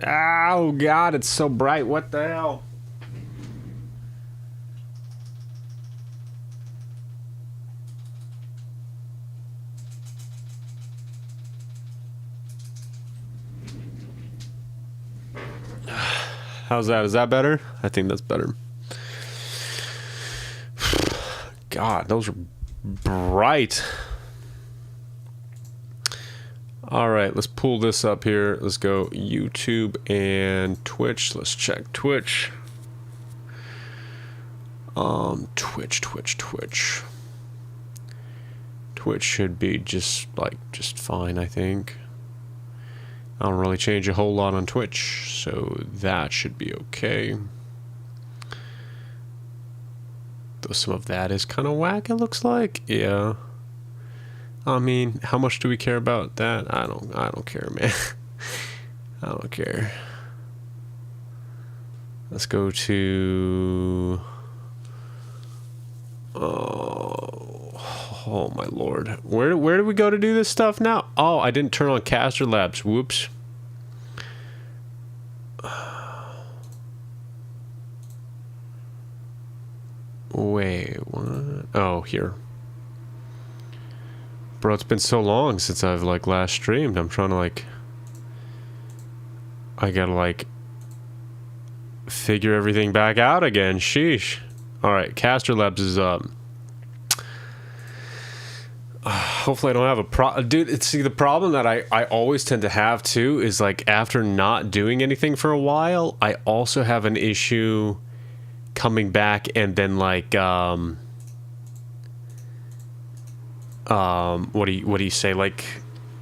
Oh god, it's so bright. What the hell? How's that? Is that better? I think that's better. God, those are bright. All right, let's pull this up here. Let's go YouTube and Twitch. Let's check Twitch. Twitch. Twitch should be just fine, I think. I don't really change a whole lot on Twitch, so that should be okay. Though some of that is kind of whack, it looks like. Yeah. I mean, how much do we care about that? I don't care, man. I don't care. Let's go to... Oh my lord. Where do we go to do this stuff now? Oh, I didn't turn on Caster Labs. Whoops. Wait, what? Oh, here. Bro, it's been so long since I've last streamed. I'm trying to I gotta figure everything back out again. Sheesh. Alright, Caster Labs is up. Hopefully I don't have a dude, see, the problem that I always tend to have too is after not doing anything for a while, I also have an issue coming back and then what do you say,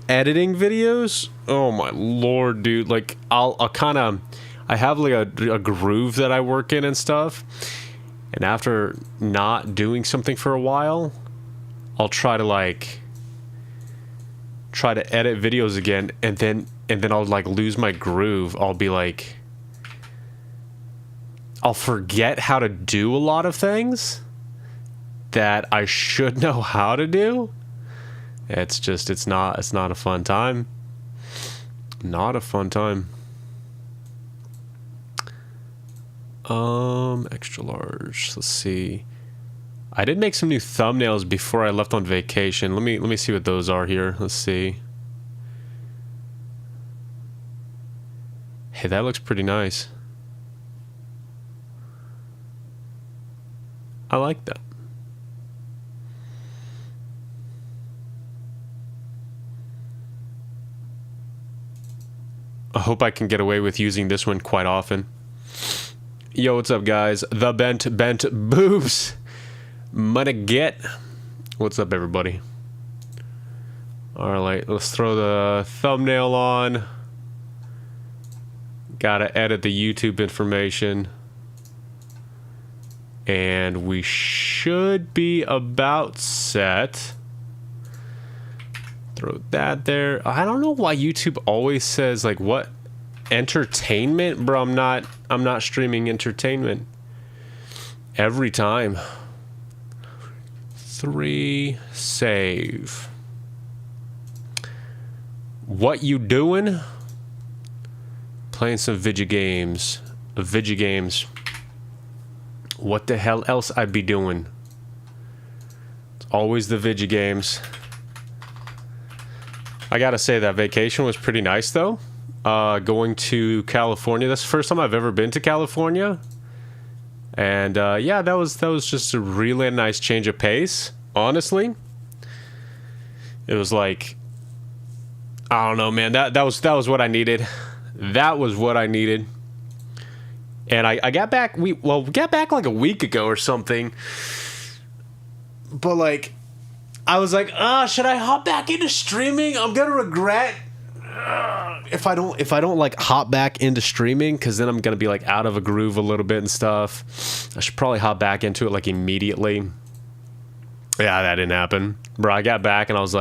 editing videos. Oh my lord, dude. I'll kind of, I have a groove that I work in and stuff, and after not doing something for a while, I'll try to edit videos again, and then I'll lose my groove. I'll be I'll forget how to do a lot of things that I should know how to do. It's not a fun time. Not a fun time. Extra large. Let's see. I did make some new thumbnails before I left on vacation. Let me see what those are here. Let's see. Hey, that looks pretty nice. I like that. I hope I can get away with using this one quite often. Yo, what's up, guys? The bent boobs. Money get. What's up, everybody? Alright, let's throw the thumbnail on. Gotta edit the YouTube information. And we should be about set. Throw that there. I don't know why YouTube always says what entertainment, bro. I'm not streaming entertainment every time. 3 save. What you doing? Playing some video games. What the hell else I'd be doing? It's always the video games. I gotta say that vacation was pretty nice though. Going to California. That's the first time I've ever been to California. And yeah, that was just a really nice change of pace, honestly. It was I don't know, man. That was what I needed. That was what I needed. And I got back, we got back a week ago or something. But I was should I hop back into streaming? I'm gonna regret if I don't hop back into streaming, because then I'm gonna be out of a groove a little bit and stuff. I should probably hop back into it immediately. Yeah, that didn't happen, bro. I got back and I was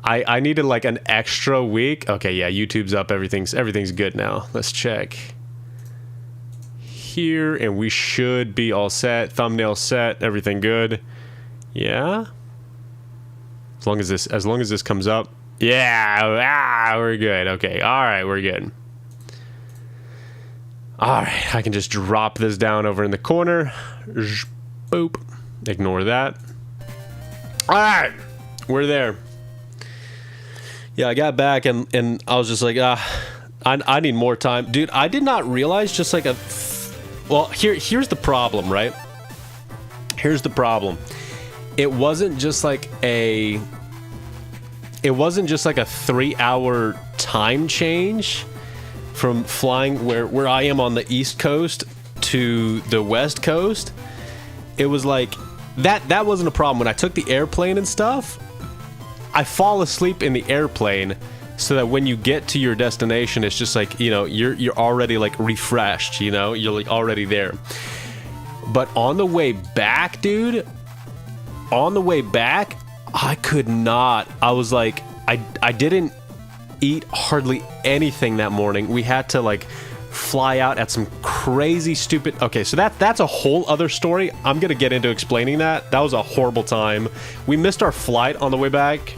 I needed an extra week. Okay, yeah, YouTube's up. Everything's good now. Let's check here, and we should be all set. Thumbnail set. Everything good. Yeah. As long as this comes up. Yeah, we're good. Okay, all right, we're good. All right, I can just drop this down over in the corner. Boop. Ignore that. All right, we're there. Yeah, I got back and I was just like, I need more time. Dude, I did not realize just like well, here's the problem, right? Here's the problem. It wasn't just like a 3-hour time change from flying where I am on the East Coast to the West Coast. It was like that wasn't a problem. When I took the airplane and stuff, I fall asleep in the airplane so that when you get to your destination, it's just like, you know, you're already like refreshed, you know, you're like already there. But on the way back, dude, I could not. I was like, I didn't eat hardly anything that morning. We had to like fly out at some crazy stupid. Okay, so that's a whole other story. I'm gonna get into explaining that. That was a horrible time. We missed our flight on the way back.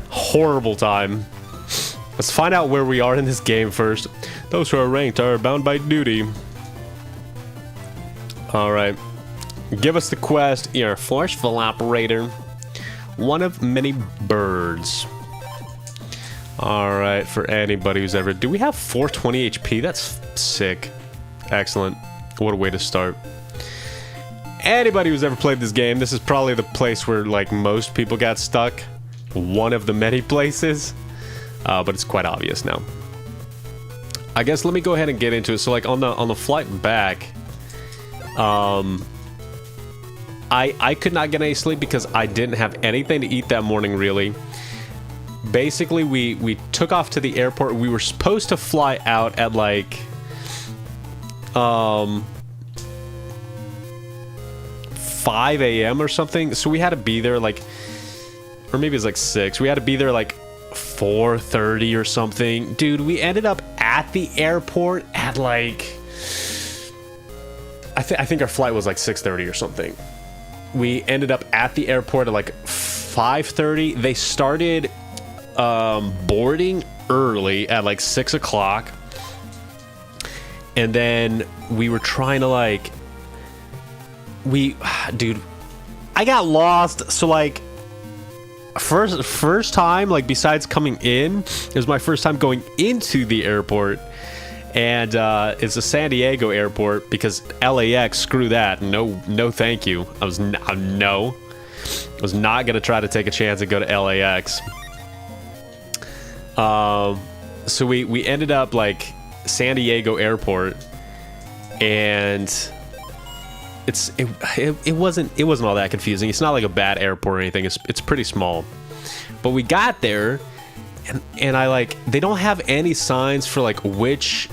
Horrible time. Let's find out where we are in this game first. Those who are ranked are bound by duty. All right. Give us the quest. You're a forceful operator. One of many birds. All right, for anybody who's ever... Do we have 420 HP? That's sick. Excellent. What a way to start. Anybody who's ever played this game, this is probably the place where, like, most people got stuck. One of the many places. But it's quite obvious now. I guess let me go ahead and get into it. So, like, on the flight back... I could not get any sleep because I didn't have anything to eat that morning, really. Basically, we took off to the airport. We were supposed to fly out at like 5 a.m. or something. So we had to be there like, or maybe it's like 6. We had to be there like 4:30 or something. Dude, we ended up at the airport at like, I think our flight was like 6:30 or something. We ended up at the airport at like 5:30. They started boarding early at like 6 o'clock. And then we were trying to like... Dude, I got lost. So like, first time, like besides coming in, it was my first time going into the airport. And it's a San Diego airport because LAX, screw that. No, thank you. I was not gonna try to take a chance and go to LAX. So we ended up like San Diego airport, and it wasn't all that confusing. It's not like a bad airport or anything. It's pretty small, but we got there, and I like they don't have any signs for like which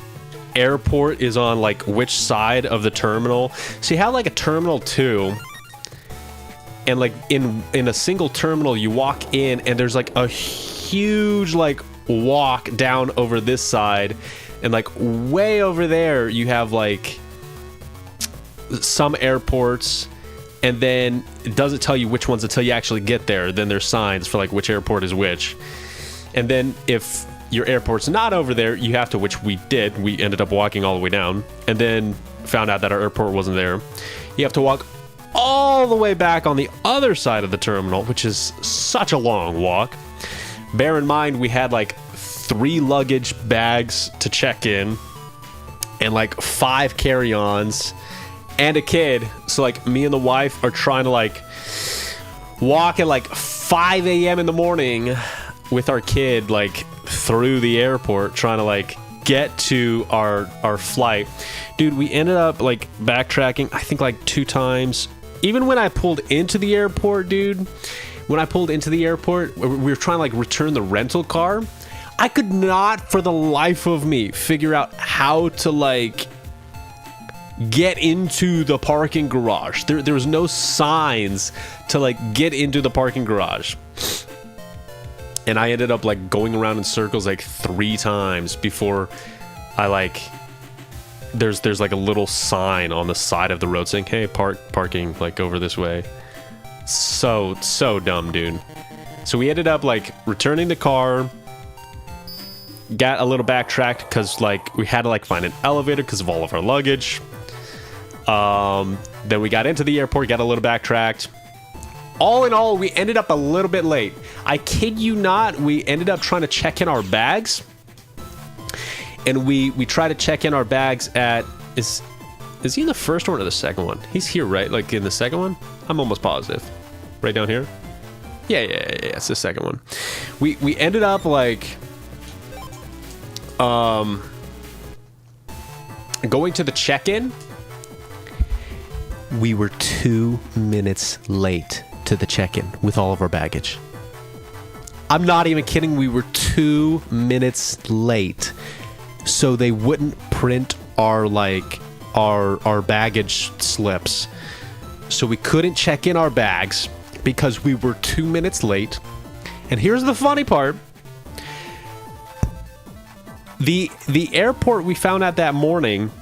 airport is on like which side of the terminal. So you have like a terminal 2, and like in a single terminal you walk in and there's like a huge like walk down over this side, and like way over there you have like some airports, and then it doesn't tell you which ones until you actually get there. Then there's signs for like which airport is which, and then if your airport's not over there, you have to, which we did. We ended up walking all the way down and then found out that our airport wasn't there. You have to walk all the way back on the other side of the terminal, which is such a long walk. Bear in mind, we had like 3 luggage bags to check in and like 5 carry-ons and a kid. So like me and the wife are trying to like walk at like 5 a.m. in the morning with our kid like through the airport trying to like get to our flight. Dude, we ended up like backtracking I think like 2 times. Even when I pulled into the airport, dude, we were trying to like return the rental car. I could not for the life of me figure out how to like get into the parking garage. There was no signs to like get into the parking garage. And I ended up like going around in circles like 3 times before I like... There's like a little sign on the side of the road saying, hey, parking like over this way. So dumb, dude. So we ended up like returning the car, got a little backtracked because like we had to like find an elevator because of all of our luggage. Then we got into the airport, got a little backtracked. All in all, we ended up a little bit late. I kid you not, we ended up trying to check in our bags. And we tried to check in our bags at... Is he in the first one or the second one? He's here, right? Like in the second one? I'm almost positive. Right down here? Yeah, it's the second one. We ended up like... going to the check-in. We were 2 minutes late to the check-in with all of our baggage. I'm not even kidding. We were 2 minutes late, so they wouldn't print our like our baggage slips. So we couldn't check in our bags because we were 2 minutes late. And here's the funny part. The airport we found out that morning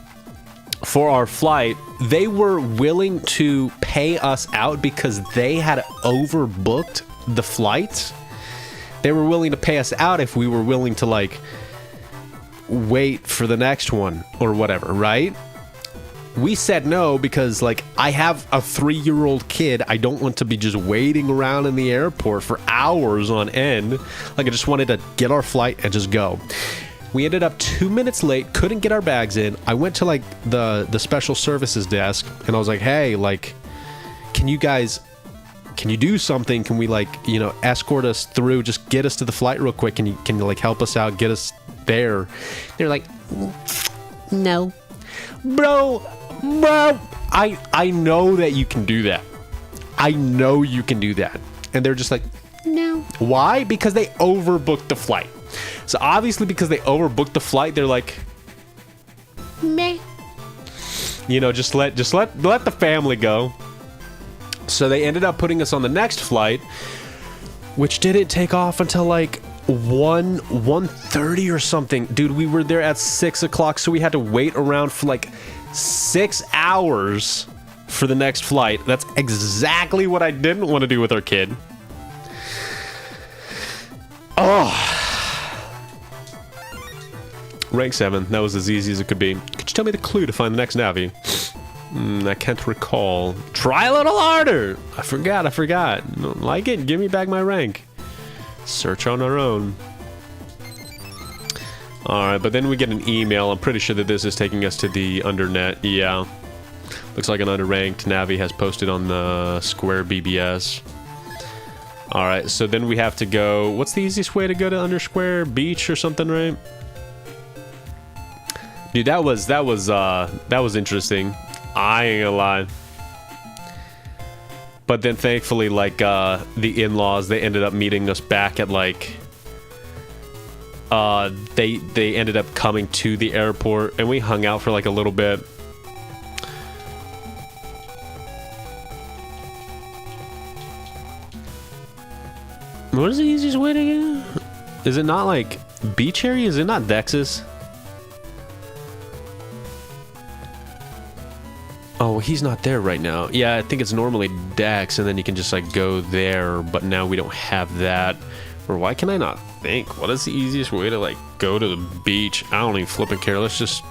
for our flight, they were willing to pay us out because they had overbooked the flight. They were willing to pay us out if we were willing to like wait for the next one or whatever, right? We said no because like I have a 3-year-old kid. I don't want to be just waiting around in the airport for hours on end. Like I just wanted to get our flight and just go. We ended up 2 minutes late, couldn't get our bags in. I went to like the special services desk and I was like, hey, like, can you do something? Can we like, you know, escort us through, just get us to the flight real quick? Can you like help us out, get us there? They're like, no. Bro, I know that you can do that. I know you can do that. And they're just like, no. Why? Because they overbooked the flight. So obviously because they overbooked the flight, they're like, meh. You know, just let the family go. So they ended up putting us on the next flight, which didn't take off until like 1:30 or something. Dude, we were there at 6 o'clock, so we had to wait around for like 6 hours for the next flight. That's exactly what I didn't want to do with our kid. Oh. Rank 7. That was as easy as it could be. Could you tell me the clue to find the next Navi? I can't recall. Try a little harder! I forgot. Don't like it? Give me back my rank. Search on our own. Alright, but then we get an email. I'm pretty sure that this is taking us to the undernet. Yeah. Looks like an underranked Navi has posted on the Square BBS. Alright, so then we have to go... What's the easiest way to go to Undersquare? Beach or something, right? Dude, that was interesting. I ain't gonna lie. But then thankfully, like, the in-laws, they ended up meeting us back at, like... They ended up coming to the airport, and we hung out for, like, a little bit. What is the easiest way to get? Is it not, like, beach area? Is it not Dex's? Oh, he's not there right now. Yeah, I think it's normally Dex, and then you can just, like, go there, but now we don't have that. Or why can I not think? What is the easiest way to, like, go to the beach? I don't even flipping care. Let's just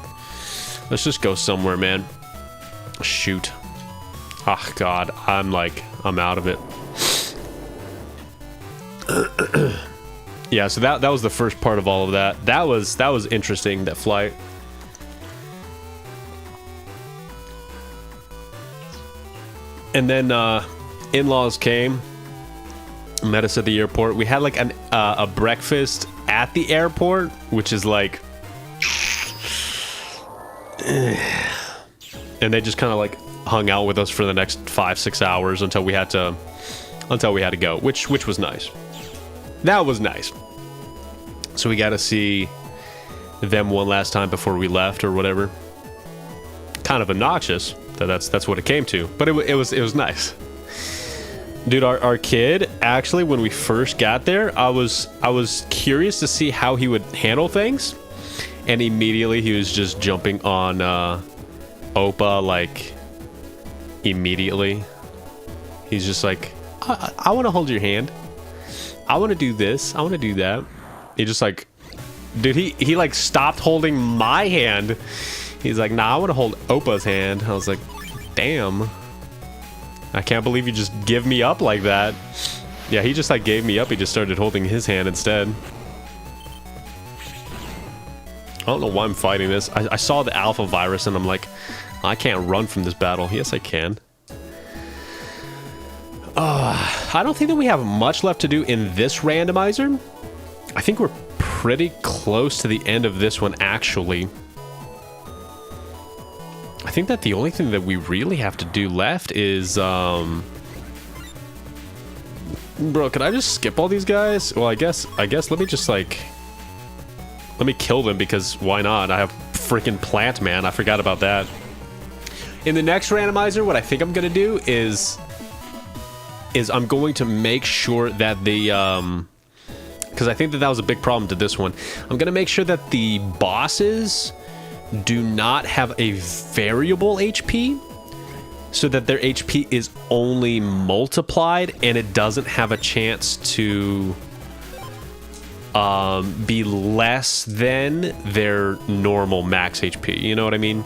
go somewhere, man. Shoot. Oh, God. I'm out of it. Yeah, so that was the first part of all of that. That was interesting, that flight. And then in-laws came, met us at the airport. We had like a breakfast at the airport, which is like, and they just kind of like hung out with us for the next 5-6 hours until we had to go, which was nice. That was nice. So we got to see them one last time before we left or whatever. Kind of obnoxious. That's what it came to, but it was nice. Dude, our kid, actually, when we first got there, I was curious to see how he would handle things, and immediately he was just jumping on Opa, like, immediately. He's just like, I want to hold your hand. I want to do this. I want to do that. He just like, dude, he like stopped holding my hand. He's like, nah, I want to hold Oppa's hand. I was like, damn. I can't believe you just give me up like that. Yeah, he just like gave me up. He just started holding his hand instead. I don't know why I'm fighting this. I saw the alpha virus and I'm like, I can't run from this battle. Yes, I can. I don't think that we have much left to do in this randomizer. I think we're pretty close to the end of this one, actually. I think that the only thing that we really have to do left is, bro, can I just skip all these guys? Well, I guess let me just, like, let me kill them, because why not? I have freaking Plant Man. I forgot about that. In the next randomizer, what I think I'm going to do is I'm going to make sure that the, because I think that was a big problem to this one. I'm going to make sure that the bosses do not have a variable HP, so that their HP is only multiplied and it doesn't have a chance to be less than their normal max HP. You know what I mean?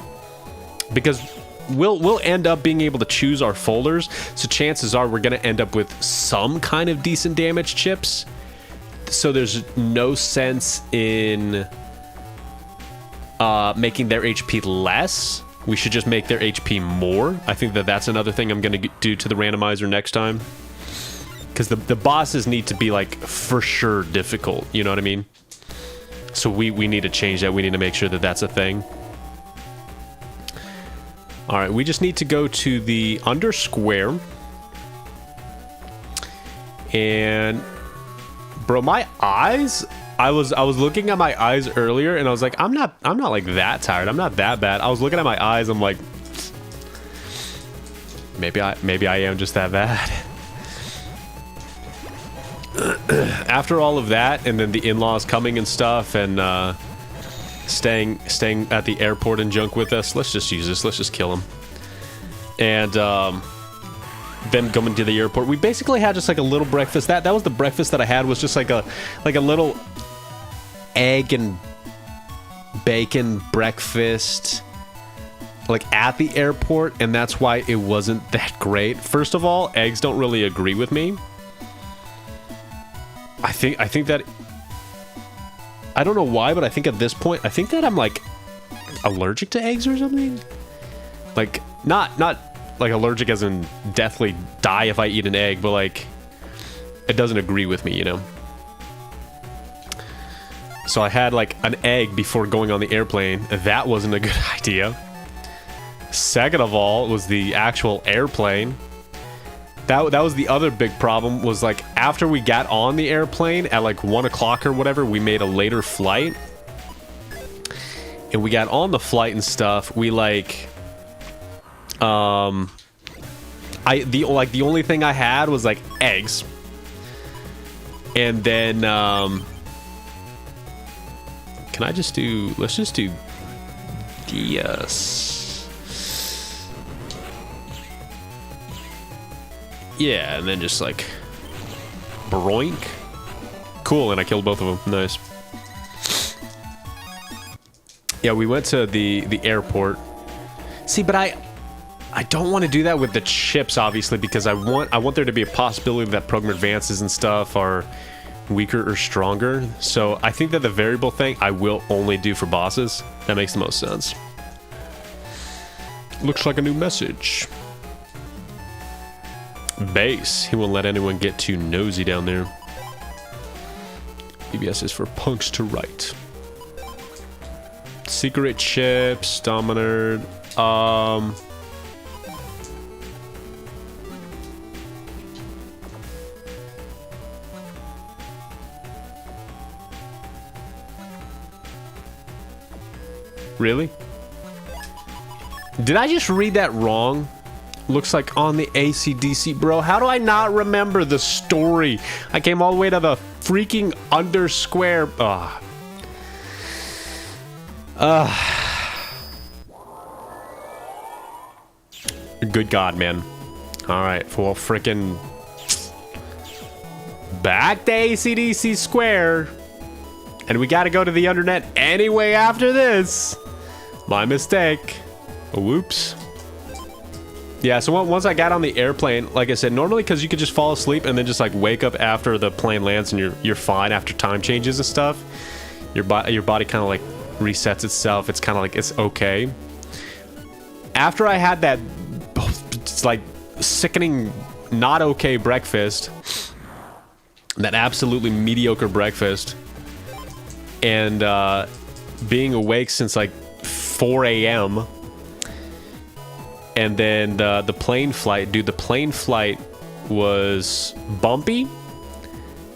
Because we'll end up being able to choose our folders, so chances are we're going to end up with some kind of decent damage chips. So there's no sense in making their HP less. We should just make their HP more. I think that that's another thing I'm going to do to the randomizer next time. Because the bosses need to be, like, for sure difficult. You know what I mean? So we need to change that. We need to make sure that that's a thing. Alright, we just need to go to the under square. And... bro, my eyes... I was looking at my eyes earlier and I was like, I'm not like that tired. I'm not that bad. I was looking at my eyes, I'm like, maybe I am just that bad. After all of that, and then the in-laws coming and stuff, and staying at the airport and junk with us, let's just use this. Let's just kill him. And then going to the airport, we basically had just like a little breakfast. That was the breakfast that I had, was just like a little egg and bacon breakfast, like at the airport, and that's why it wasn't that great. First of all, eggs don't really agree with me. I think that, I don't know why, but I think at this point, I think that I'm like allergic to eggs or something. Like not like allergic as in deathly die if I eat an egg, but like it doesn't agree with me, you know. So I had like an egg before going on the airplane. That wasn't a good idea. Second of all, it was the actual airplane. That was the other big problem, was like after we got on the airplane at like 1 o'clock or whatever, we made a later flight. And we got on the flight and stuff. We like the only thing I had was like eggs. And then can I just do, let's just do yes. Yeah, and then just like broink. Cool, and I killed both of them. Nice. Yeah, we went to the airport. See, but I don't want to do that with the chips, obviously, because I want there to be a possibility that program advances and stuff are weaker or stronger. So I think that the variable thing I will only do for bosses. That makes the most sense. Looks like a new message. Base. He won't let anyone get too nosy down there. BBS is for punks to write. Secret chips, Dominard. Really? Did I just read that wrong? Looks like on the AC/DC, bro. How do I not remember the story? I came all the way to the freaking under square. Good God, man. All right, well, freaking back to AC/DC Square. And we got to go to the internet anyway after this. My mistake. Whoops. Yeah, so once I got on the airplane, like I said, normally because you could just fall asleep and then just like wake up after the plane lands and you're fine after time changes and stuff. Your body kind of like resets itself. It's kind of like it's okay. After I had that, it's like sickening, not okay breakfast, that absolutely mediocre breakfast, and being awake since like 4 a.m. And then the plane flight, dude, the plane flight was bumpy.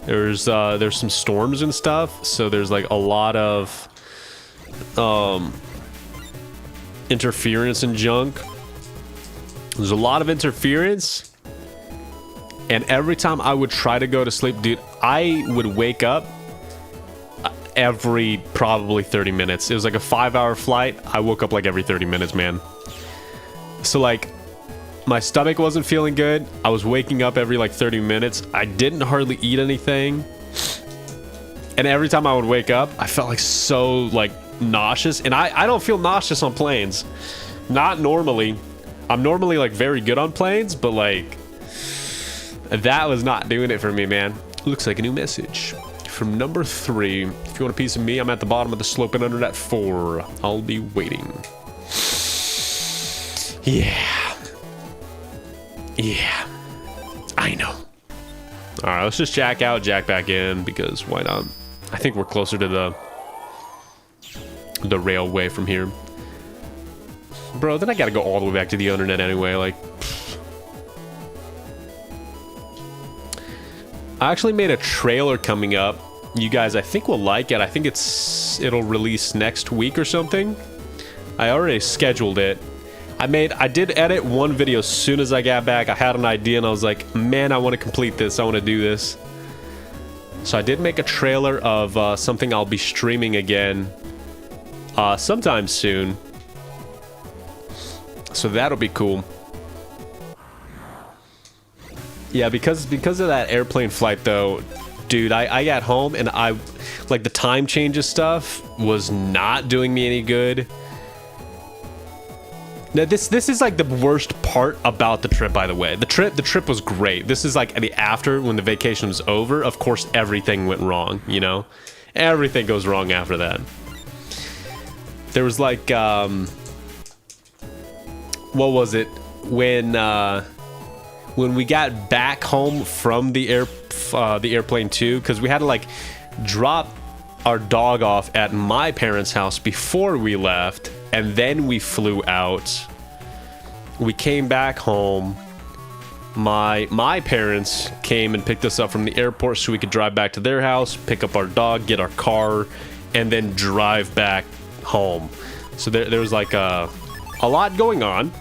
There's some storms and stuff, so there's like a lot of interference and junk. There's a lot of interference, and every time I would try to go to sleep, dude, I would wake up every probably 30 minutes. It was like a 5-hour flight. I woke up like every 30 minutes, man. So like my stomach wasn't feeling good. I was waking up every like 30 minutes. I didn't hardly eat anything. And every time I would wake up, I felt like so like nauseous. And I don't feel nauseous on planes. Not normally. I'm normally like very good on planes, but like that was not doing it for me, man. Looks like a new message from number 3. If you want a piece of me, I'm at the bottom of the slope and under at 4. I'll be waiting. Yeah. Yeah. I know. Alright, let's just jack out, jack back in, because why not? I think we're closer to the railway from here. Bro, then I gotta go all the way back to the internet anyway, like... I actually made a trailer coming up. You guys, I think will like it. I think it'll release next week or something. I already scheduled it. I did edit one video as soon as I got back. I had an idea and I was like, man, I want to complete this. I want to do this. So I did make a trailer of something I'll be streaming again sometime soon. So that'll be cool. Yeah, because of that airplane flight though, dude, I got home and like the time changes stuff was not doing me any good. Now this is like the worst part about the trip, by the way. The trip was great. This is like the after, when the vacation was over. Of course, everything went wrong, you know? Everything goes wrong after that. There was like, what was it? When we got back home from the airplane too, because we had to like drop our dog off at my parents' house before we left, and then we flew out. We came back home. My parents came and picked us up from the airport so we could drive back to their house, pick up our dog, get our car, and then drive back home. So there was like a lot going on.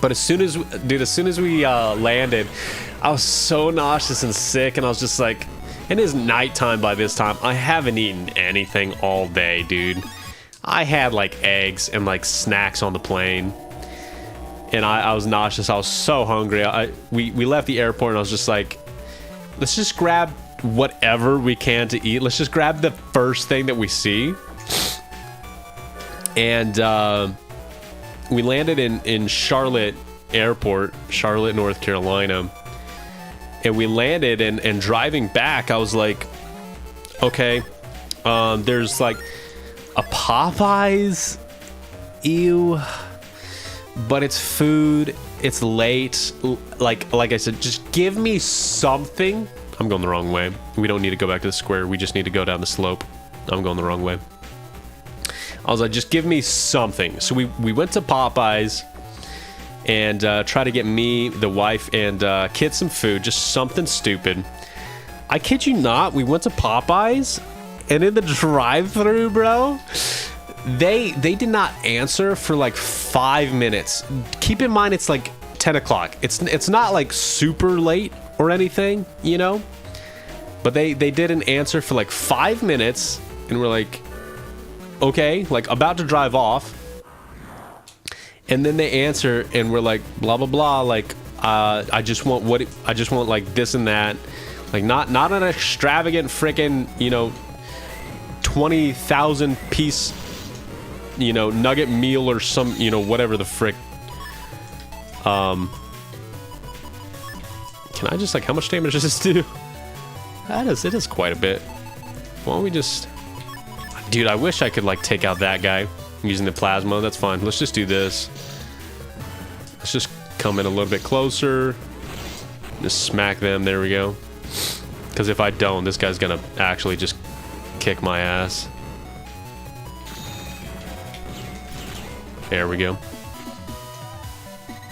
But as soon as we landed, I was so nauseous and sick, and I was just like, it is nighttime by this time. I haven't eaten anything all day, dude. I had like eggs and like snacks on the plane, and I was nauseous. I was so hungry. We left the airport, and I was just like, let's just grab whatever we can to eat. Let's just grab the first thing that we see. And we landed in Charlotte Airport, Charlotte, North Carolina. And we landed, and driving back, I was like, okay, there's like a Popeyes, ew, but it's food, it's late, like I said, just give me something. I'm going the wrong way. We don't need to go back to the square, we just need to go down the slope. I'm going the wrong way. I was like, just give me something. So we went to Popeyes and try to get me, the wife, and kid some food, just something stupid. I kid you not, we went to Popeyes, and in the drive-thru, bro, they did not answer for like 5 minutes. Keep in mind, it's like 10 o'clock. It's not like super late or anything, you know? But they didn't answer for like 5 minutes, and we're like, okay, like about to drive off. And then they answer, and we're like, blah blah blah, like I just want like this and that. Like, not an extravagant freaking, you know, 20,000 piece, you know, nugget meal or some, you know, whatever the frick. Can I just, like, how much damage does this do? It is quite a bit. Why don't we just... Dude, I wish I could, like, take out that guy using the plasma. That's fine. Let's just do this. Let's just come in a little bit closer. Just smack them. There we go. Because if I don't, this guy's gonna actually just kick my ass. There we go.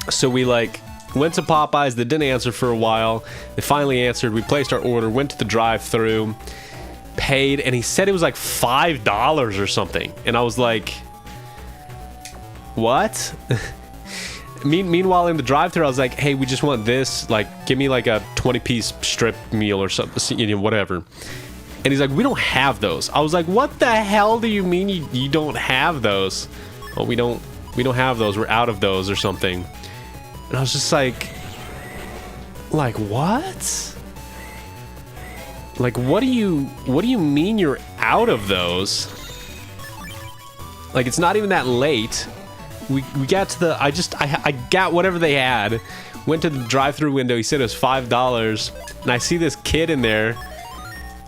So we, like, went to Popeyes. They didn't answer for a while. They finally answered. We placed our order, went to the drive-thru, paid, and he said it was like $5 or something. And I was like, what? Meanwhile, in the drive-thru, I was like, hey, we just want this. Like, give me like a 20-piece strip meal or something, you know, whatever. And he's like, we don't have those. I was like, what the hell do you mean you don't have those? Oh, we don't have those. We're out of those or something. And I was just like what? Like, what do you mean you're out of those? Like, it's not even that late. We got to the, I got whatever they had, went to the drive-thru window. He said it was $5, and I see this kid in there,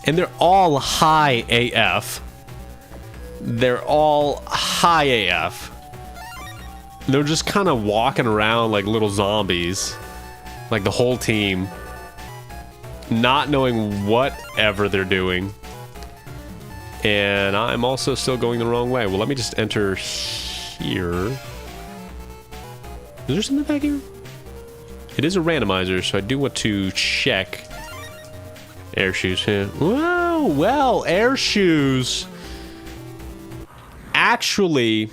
and they're all high AF. They're all high AF. They're just kind of walking around like little zombies, like the whole team, not knowing whatever they're doing. And I'm also still going the wrong way. Well, let me just enter here. Is there something back here? It is a randomizer, so I do want to check. Air shoes here. Whoa, well, air shoes actually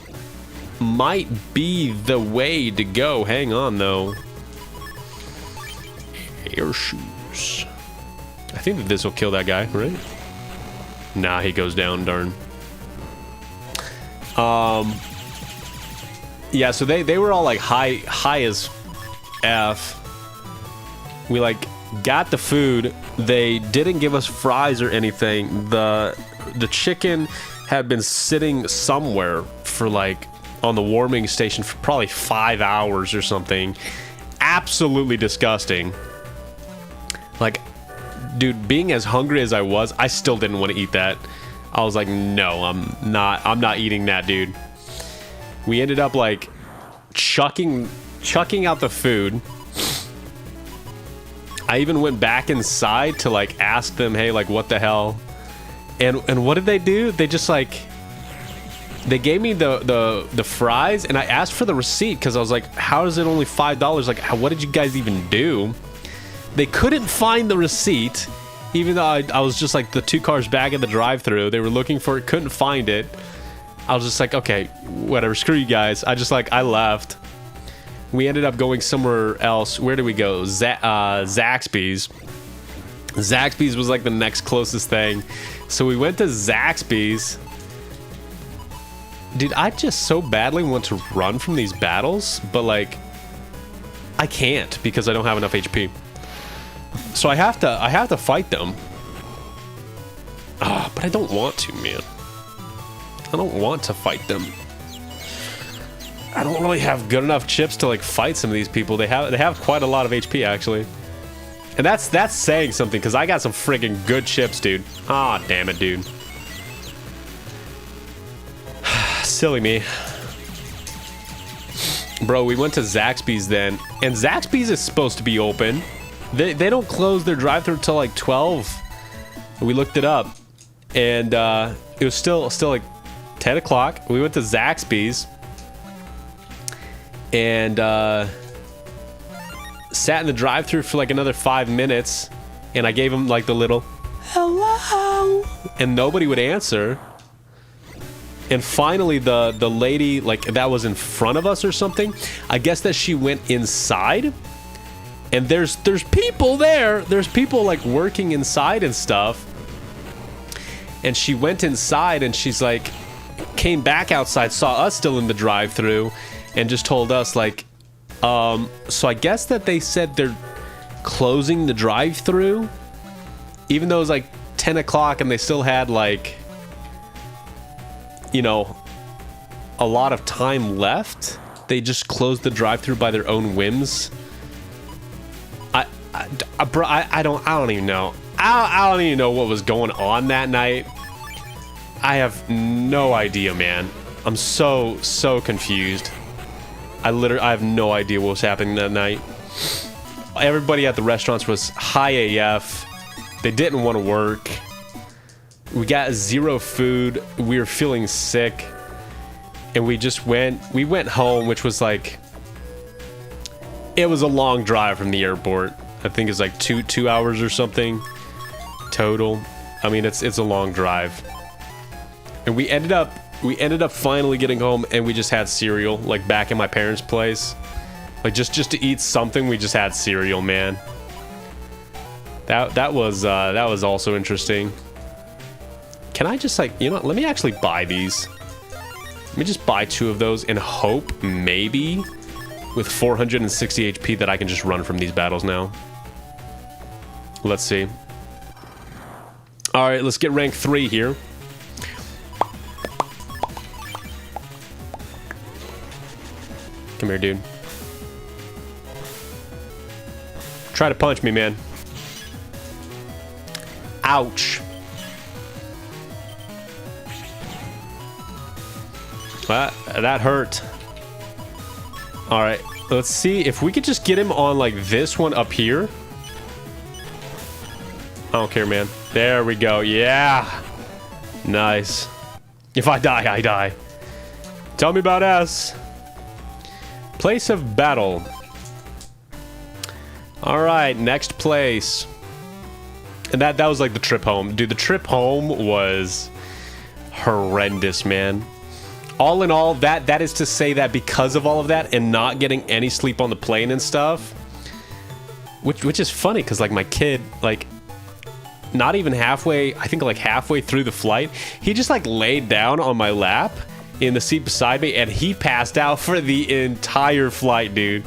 might be the way to go. Hang on, though. Air shoes. I think that this will kill that guy, right? Nah, he goes down, darn. Yeah, so they were all like high as F. We like got the food. They didn't give us fries or anything. The chicken had been sitting somewhere for like on the warming station for probably 5 hours or something. Absolutely disgusting. Like, dude, being as hungry as I was, I still didn't want to eat that. I was like, no, I'm not eating that, dude. We ended up like chucking out the food. I even went back inside to like ask them, hey, like, what the hell? And what did they do? They just like, they gave me the fries, and I asked for the receipt because I was like, how is it only $5? Like, what did you guys even do? They couldn't find the receipt, even though I was just like the 2 cars back at the drive-thru. They were looking for it, couldn't find it. I was just like, okay, whatever, screw you guys. I left. We ended up going somewhere else. Where did we go? Zaxby's. Zaxby's was like the next closest thing. So we went to Zaxby's. Dude, I just so badly want to run from these battles, but like, I can't because I don't have enough HP. So I have to fight them. But I don't want to, man. I don't want to fight them. I don't really have good enough chips to like fight some of these people. They have quite a lot of HP actually. And that's saying something because I got some friggin' good chips, dude. Ah, damn it, dude. Silly me. Bro, we went to Zaxby's then, and Zaxby's is supposed to be open. They don't close their drive-thru till like 12. We looked it up, and it was still like 10 o'clock. We went to Zaxby's and sat in the drive-thru for like another 5 minutes, and I gave them like the little hello, and nobody would answer. And finally, the lady, like, that was in front of us or something, I guess that she went inside. And there's people there. There's people, like, working inside and stuff. And she went inside, and she's, like, came back outside, saw us still in the drive-thru, and just told us, like, so I guess that they said they're closing the drive-thru. even though it was like 10 o'clock and they still had like, you know, a lot of time left, they just closed the drive-thru by their own whims. Bro, I don't even know. I don't even know what was going on that night. I have no idea, man. I'm so confused. I have no idea what was happening that night. Everybody at the restaurants was high AF. They didn't want to work. We got zero food. We were feeling sick. And we went home, which was like, it was a long drive from the airport. I think it's like two hours or something total. I mean, it's a long drive. And we ended up finally getting home, and we just had cereal, like back in my parents' place. Like just to eat something, we just had cereal, man. That was also interesting. Can I just like, you know, let me actually buy these. Let me just buy 2 of those and hope maybe with 460 HP that I can just run from these battles now. Let's see. All right, let's get rank 3 here. Come here, dude. Try to punch me, man. Ouch. That hurt. All right, let's see if we could just get him on like this one up here. I don't care, man. There we go. Yeah. Nice. If I die, I die. Tell me about S. Place of battle. All right, next place. And that was like the trip home. Dude, the trip home was horrendous, man. All in all, that is to say that because of all of that and not getting any sleep on the plane and stuff, which is funny because like my kid, like not even halfway, I think like halfway through the flight, he just like laid down on my lap in the seat beside me and he passed out for the entire flight, dude.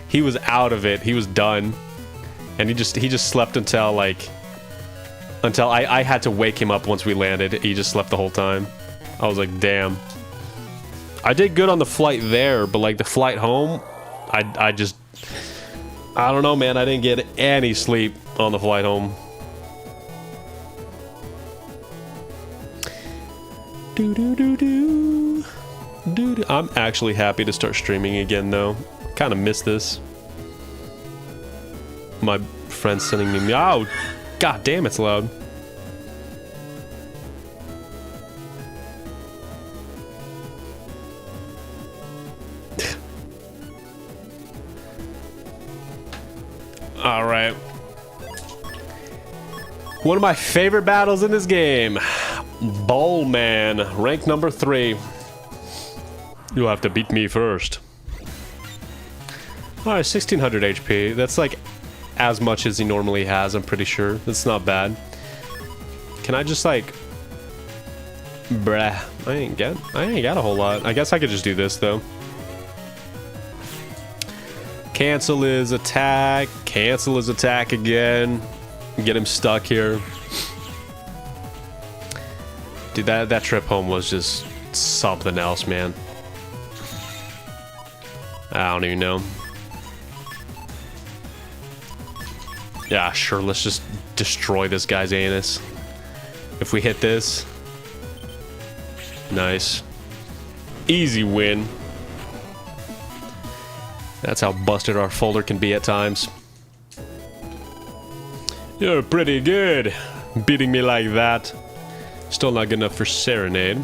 He was out of it. He was done. And he just slept until I had to wake him up once we landed. He just slept the whole time. I was like, damn. I did good on the flight there, but like the flight home, I don't know, man. I didn't get any sleep on the flight home. I'm actually happy to start streaming again, though. Kind of miss this. My friend's sending me. Oh, god damn, it's loud. All right. One of my favorite battles in this game. Bowlman, rank number 3. You'll have to beat me first. All right, 1600 HP. That's like as much as he normally has, I'm pretty sure. That's not bad. Can I just like... Bruh. I ain't got a whole lot. I guess I could just do this, though. Cancel his attack. Cancel his attack again. Get him stuck here. Dude, that trip home was just something else, man. I don't even know. Yeah, sure, let's just destroy this guy's anus. If we hit this. Nice. Easy win. That's how busted our folder can be at times. You're pretty good. Beating me like that. Still not good enough for Serenade.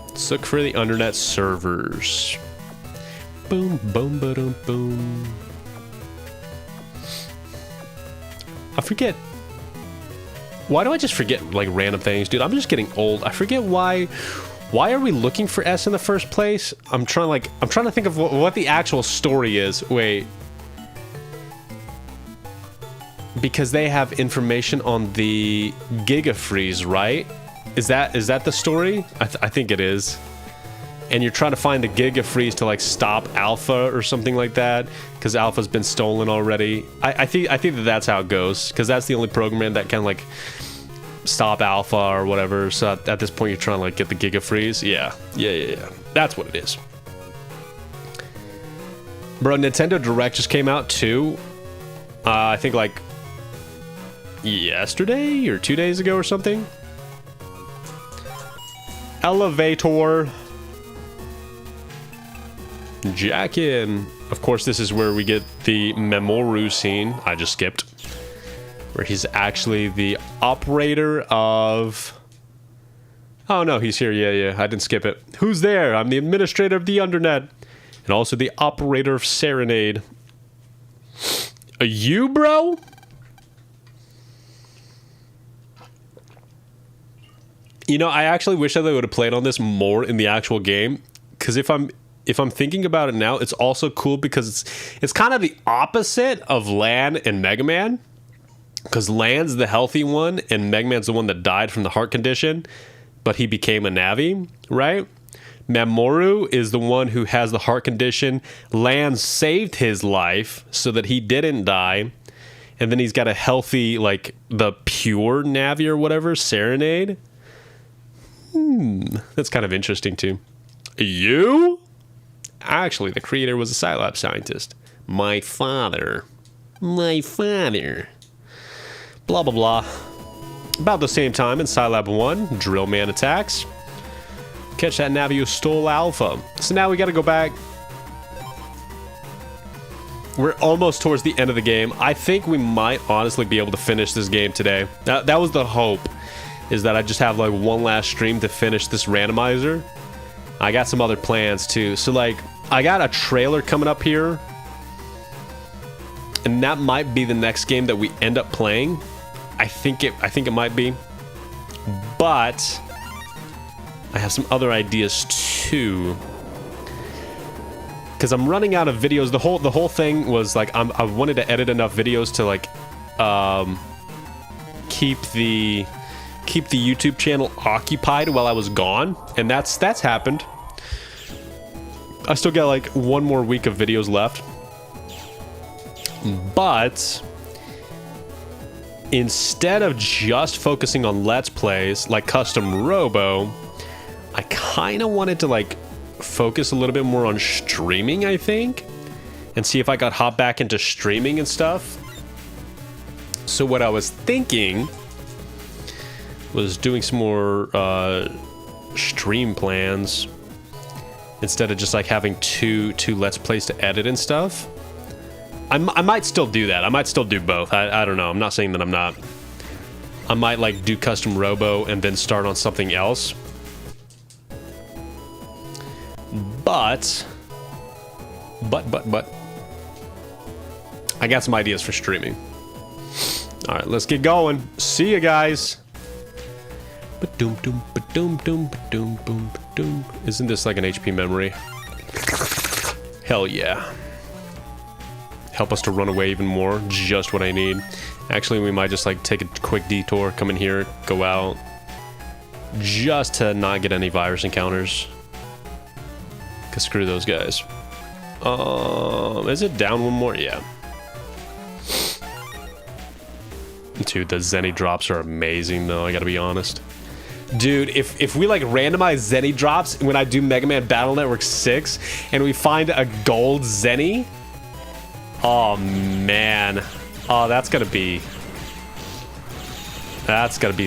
Let's look for the internet servers. Boom, boom, ba-dum, boom. I forget. Why do I just forget like random things, dude? I'm just getting old. I forget why. Why are we looking for S in the first place? I'm trying to think of what the actual story is. Wait. Because they have information on the Giga Freeze, right? Is that the story? I think it is. and you're trying to find the Giga Freeze to like stop Alpha or something like that, because Alpha's been stolen already. I think that that's how it goes, because that's the only program that can like stop Alpha or whatever. So at this point, you're trying to like get the Giga Freeze. Yeah. That's what it is. Bro, Nintendo Direct just came out too. I think like yesterday or 2 days ago or something. Elevator. Jack in. Of course, this is where we get the Memoru scene. I just skipped. Where he's actually the operator of... Oh no, he's here. Yeah. I didn't skip it. Who's there? I'm the administrator of the Undernet. And also the operator of Serenade. You, bro? You know, I actually wish that they would have played on this more in the actual game. Because if I'm thinking about it now, it's also cool because it's kind of the opposite of Lan and Mega Man. Because Lan's the healthy one, and Mega Man's the one that died from the heart condition, but he became a Navi, right? Mamoru is the one who has the heart condition. Lan saved his life so that he didn't die. And then he's got a healthy, like, the pure Navi or whatever, Serenade. That's kind of interesting, too. You? Actually, the creator was a Scilab scientist. My father. Blah, blah, blah. About the same time in Scilab 1, Drill Man attacks. Catch that Navi who stole Alpha. So now we gotta go back. We're almost towards the end of the game. I think we might honestly be able to finish this game today. That was the hope, is that I just have like one last stream to finish this randomizer. I got some other plans too. So like, I got a trailer coming up here. And that might be the next game that we end up playing. I think it might be. But I have some other ideas too. Because I'm running out of videos. The whole thing was like I wanted to edit enough videos to like keep the YouTube channel occupied while I was gone, and that's happened. I still got like one more week of videos left. But instead of just focusing on Let's Plays like Custom Robo, I kind of wanted to like focus a little bit more on streaming, I think, and see if I could hop back into streaming and stuff. So what I was thinking was doing some more stream plans instead of just like having two Let's Plays to edit and stuff. I might still do that. I might still do both. I don't know. I'm not saying that I'm not. I might like do Custom Robo and then start on something else. But I got some ideas for streaming. All right, let's get going. See you guys. Isn't this like an HP memory? Hell yeah. Help us to run away even more. Just what I need. Actually, we might just like take a quick detour, come in here, go out. Just to not get any virus encounters. Cause screw those guys. Is it down one more? Yeah. Dude, the Zenny drops are amazing though, I gotta be honest. Dude, if we like randomize Zenny drops when I do Megaman Battle Network 6 and we find a gold Zenny, oh man. Oh, that's gonna be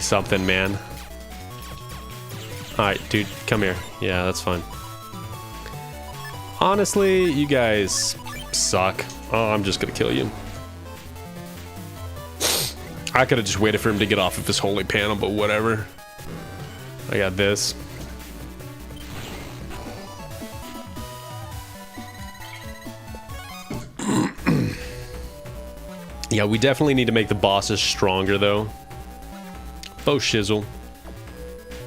something, man. Alright, dude, come here. Yeah, that's fine. Honestly, you guys suck. Oh, I'm just gonna kill you. I could have just waited for him to get off of his holy panel, but whatever. I got this. Yeah, we definitely need to make the bosses stronger, though. Oh, shizzle.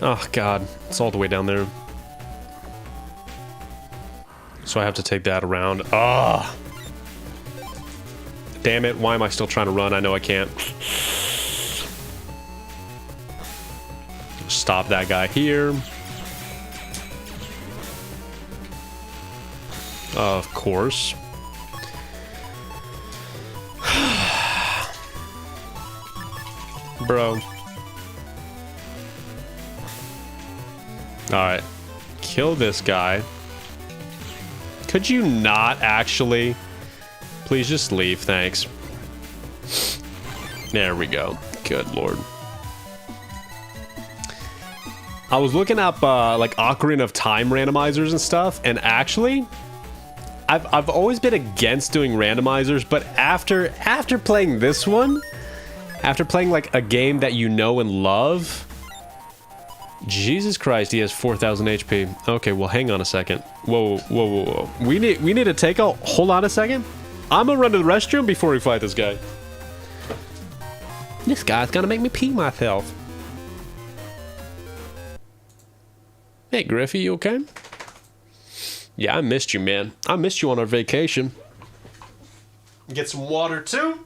Oh, God. It's all the way down there. So I have to take that around. Ah! Damn it, why am I still trying to run? I know I can't. Stop that guy here. Of course. Bro. Alright. Kill this guy. Could you not actually? Please just leave, thanks. There we go. Good lord. I was looking up like Ocarina of Time randomizers and stuff, and actually I've always been against doing randomizers, but after playing this one, after playing like a game that you know and love, Jesus Christ, he has 4,000 HP. Okay, well, hang on a second. Whoa, whoa, whoa, whoa. We need to take a... Hold on a second. I'm gonna run to the restroom before we fight this guy. This guy's gonna make me pee myself. Hey, Griffey, you okay? Yeah, I missed you, man. I missed you on our vacation. Get some water, too.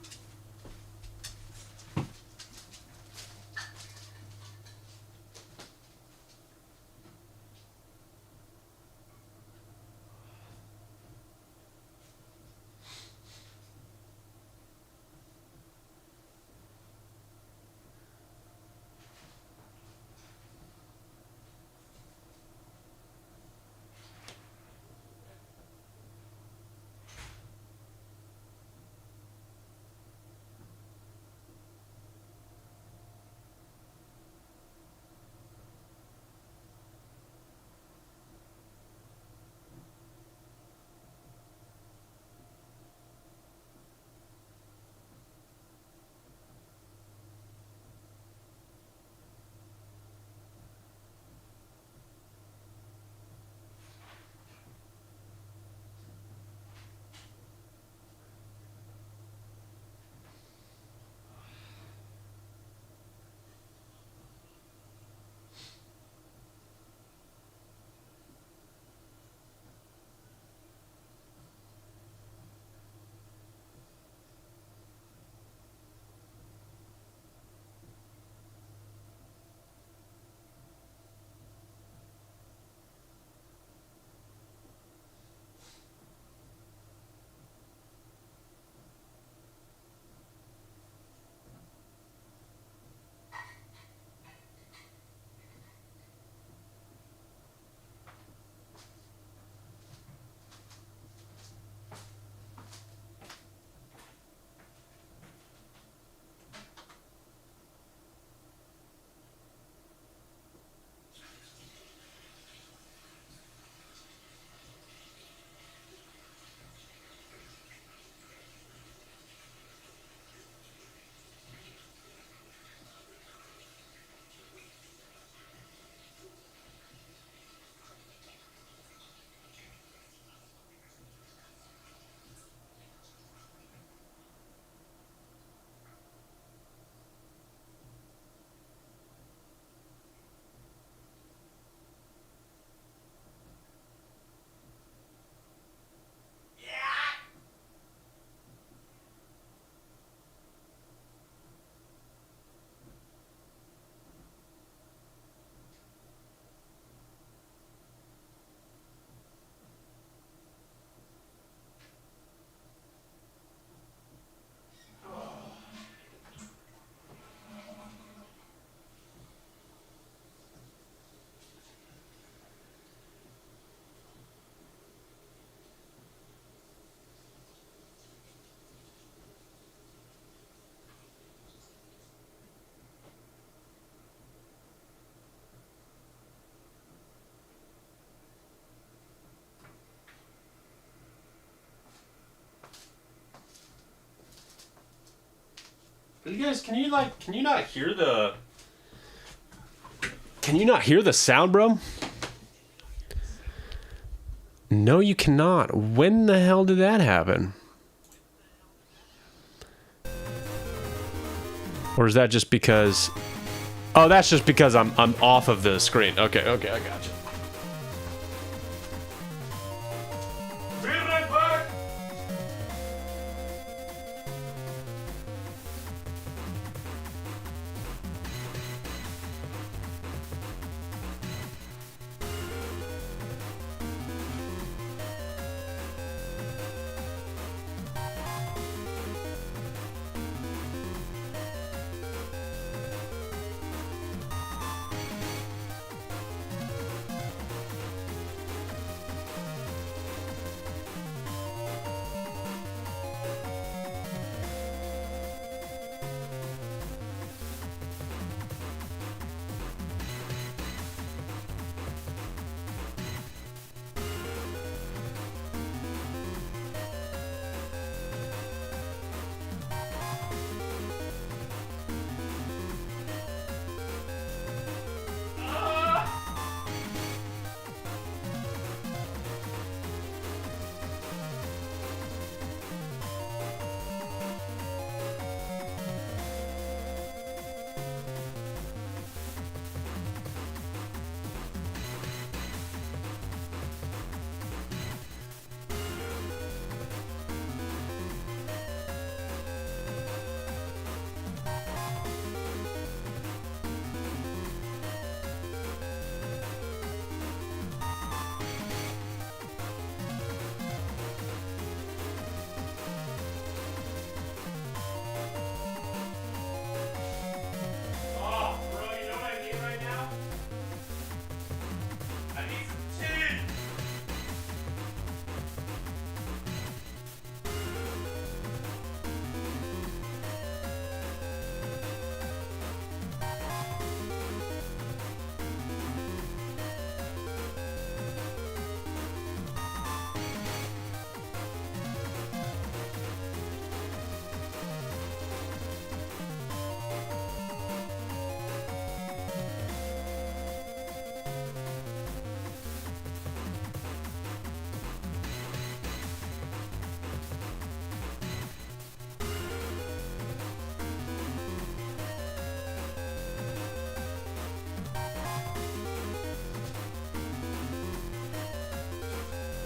You guys, can you not hear the... Can you not hear the sound, bro? No, you cannot. When the hell did that happen? Or is that just because... Oh, that's just because I'm off of the screen. Okay, I got you. Be right back.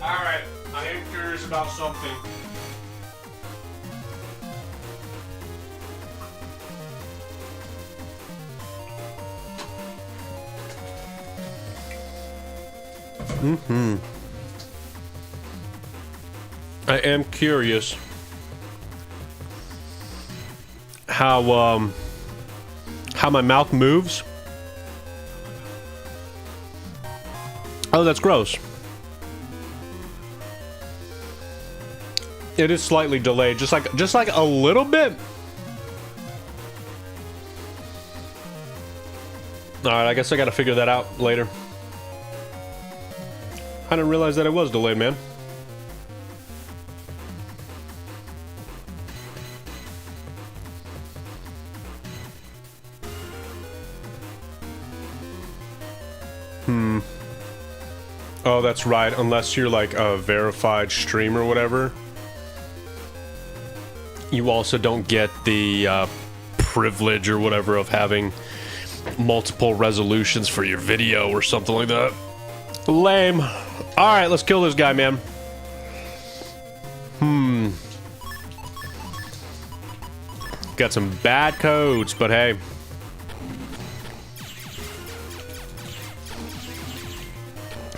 Alright, I am curious about something. I am curious how my mouth moves. Oh, that's gross. It is slightly delayed, just like a little bit. All right, I guess I got to figure that out later. I didn't realize that it was delayed, man. Oh, that's right. Unless you're like a verified streamer or whatever, you also don't get the privilege or whatever of having multiple resolutions for your video or something like that. Lame. All right, let's kill this guy, man. Got some bad codes, but hey.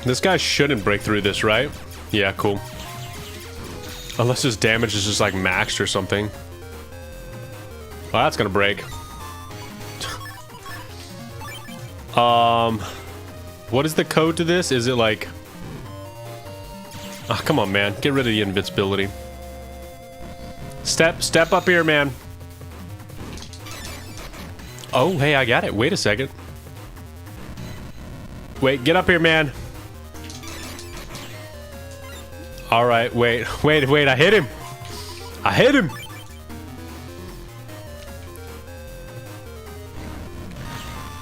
This guy shouldn't break through this, right? Yeah, cool. Unless his damage is just like maxed or something. Well, that's gonna break. What is the code to this? Is it like... Oh, come on, man. Get rid of the invincibility. Step up here, man. Oh, hey, I got it. Wait a second. Wait, get up here, man. Alright, wait, I hit him! I hit him!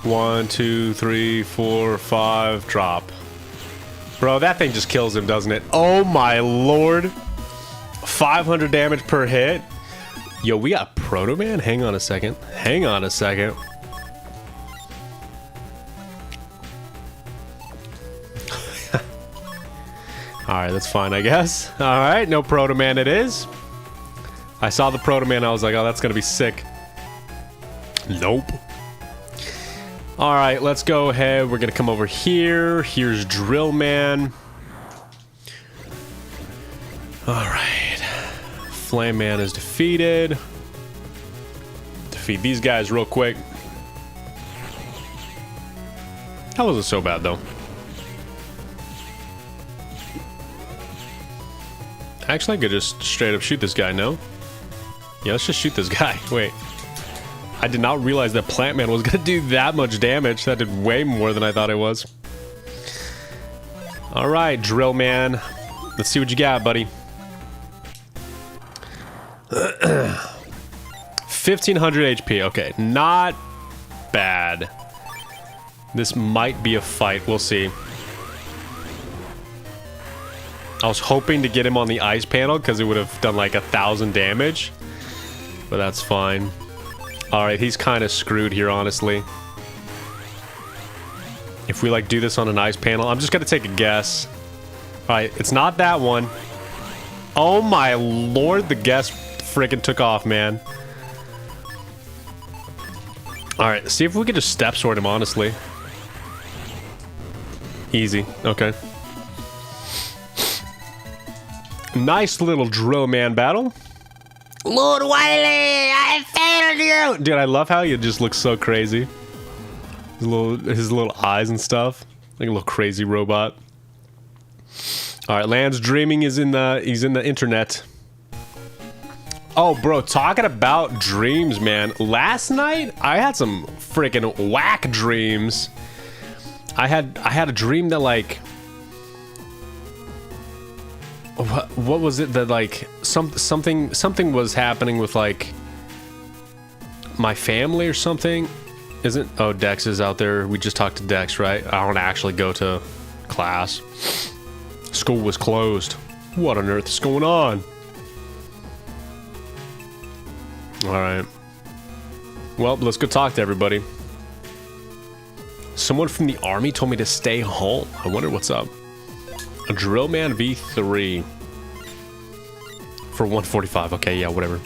One, two, three, four, five, drop. Bro, that thing just kills him, doesn't it? Oh my lord! 500 damage per hit? Yo, we got Proto Man? Hang on a second. Hang on a second. Alright, that's fine, I guess. Alright, no Proto Man it is. I saw the Proto Man, I was like, oh, that's gonna be sick. Nope. Alright, let's go ahead. We're gonna come over here. Here's Drill Man. Alright. Flame Man is defeated. Defeat these guys real quick. That wasn't so bad, though. Actually, I could just straight up shoot this guy, no? Yeah, let's just shoot this guy. Wait. I did not realize that Plant Man was gonna do that much damage. That did way more than I thought it was. Alright, Drill Man. Let's see what you got, buddy. 1500 HP. Okay, not bad. This might be a fight. We'll see. I was hoping to get him on the ice panel because it would have done like 1,000 damage. But that's fine. Alright, he's kind of screwed here, honestly. If we like do this on an ice panel, I'm just going to take a guess. Alright, it's not that one. Oh my lord, the guess freaking took off, man. Alright, see if we can just step sword him, honestly. Easy, okay. Nice little Drill Man battle. Lord Wiley, I failed you! Dude, I love how he just looks so crazy. His little eyes and stuff. Like a little crazy robot. Alright, Land's dreaming is in the... He's in the internet. Oh, bro, talking about dreams, man. Last night, I had some freaking whack dreams. I had a dream that, like... What was it that, like, something was happening with, like, my family or something? Isn't... Oh, Dex is out there. We just talked to Dex, right? I don't actually go to class. School was closed. What on earth is going on? Alright. Well, let's go talk to everybody. Someone from the army told me to stay home. I wonder what's up. A Drillman V3 for 145. Okay, yeah, whatever.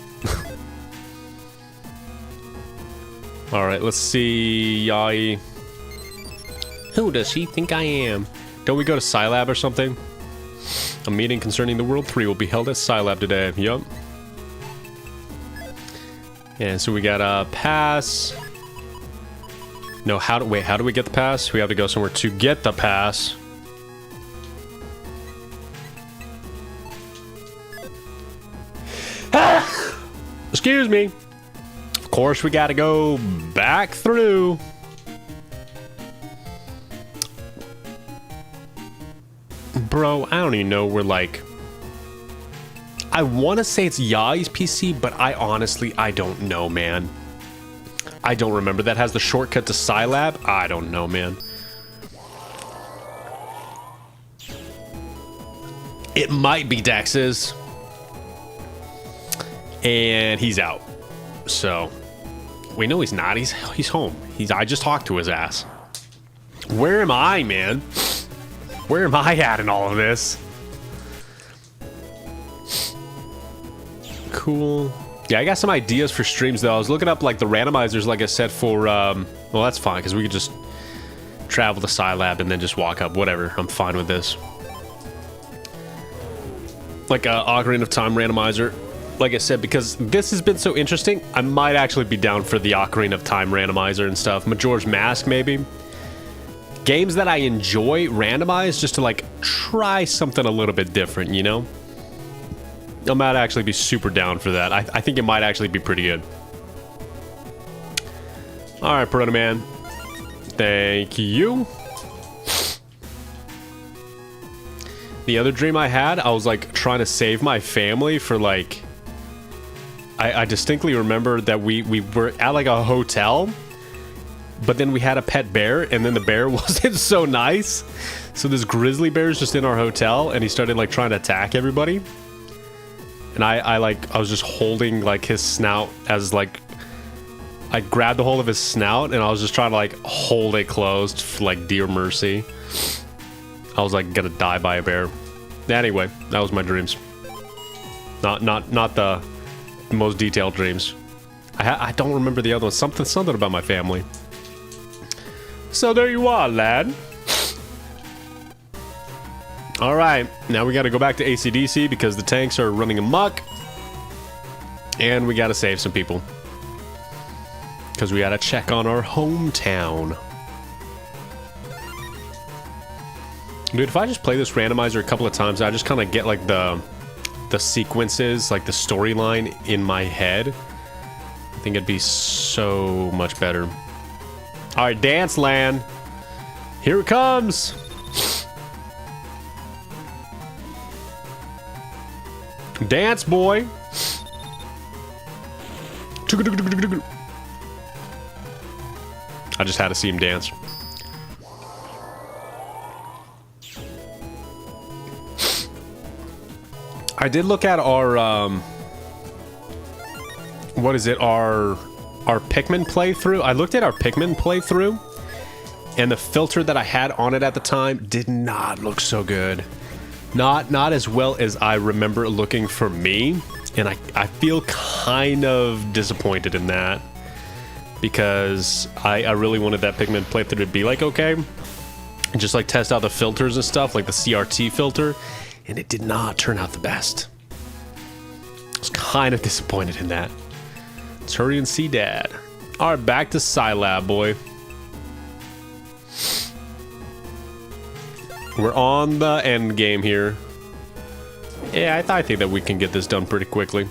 All right, let's see. Yai. Who does he think I am? Don't we go to Scilab or something? A meeting concerning the World 3 will be held at Scilab today. Yup. And so we got a pass. No, how do we get the pass? We have to go somewhere to get the pass. Excuse me. Of course, we gotta go back through. Bro, I don't even know where, like... I want to say it's Yai's PC, but I don't know, man. I don't remember. That has the shortcut to Scilab? I don't know, man. It might be Dex's. And he's out. So, we know he's not. He's home. I just talked to his ass. Where am I, man? Where am I at in all of this? Cool. Yeah, I got some ideas for streams, though. I was looking up, like, the randomizers, like I said, for, well, that's fine, because we could just travel to Scilab and then just walk up. Whatever. I'm fine with this. Like, a Ocarina of Time randomizer. Like I said, because this has been so interesting, I might actually be down for the Ocarina of Time randomizer and stuff. Majora's Mask, maybe. Games that I enjoy randomized just to, like, try something a little bit different, you know? I might actually be super down for that. I think it might actually be pretty good. Alright, Proto Man. Thank you. The other dream I had, I was, like, trying to save my family for, like... I distinctly remember that we were at, like, a hotel... But then we had a pet bear, and then the bear wasn't so nice. So this grizzly bear is just in our hotel, and he started, like, trying to attack everybody. And I was just holding, like, his snout as, like... I grabbed the hold of his snout, and I was just trying to, like, hold it closed for, like, dear mercy. I was, like, gonna die by a bear. Anyway, that was my dreams. Not the most detailed dreams. I don't remember the other one. Something about my family. So there you are, lad. Alright, now we gotta go back to AC/DC because the tanks are running amok. And we gotta save some people. Because we gotta check on our hometown. Dude, if I just play this randomizer a couple of times, I just kind of get, like, the sequences, like the storyline in my head. I think it'd be so much better. Alright, Dance Land. Here it comes. Dance, boy. I just had to see him dance. I did look at our, what is it, our Pikmin playthrough. I looked at our Pikmin playthrough, and the filter that I had on it at the time did not look so good. Not as well as I remember it looking for me, and I feel kind of disappointed in that, because I really wanted that Pikmin playthrough to be like okay, and just like test out the filters and stuff, like the CRT filter, and it did not turn out the best. I was kind of disappointed in that. Let's hurry and see Dad. Alright, back to Scilab, boy. We're on the end game here. Yeah, I think that we can get this done pretty quickly.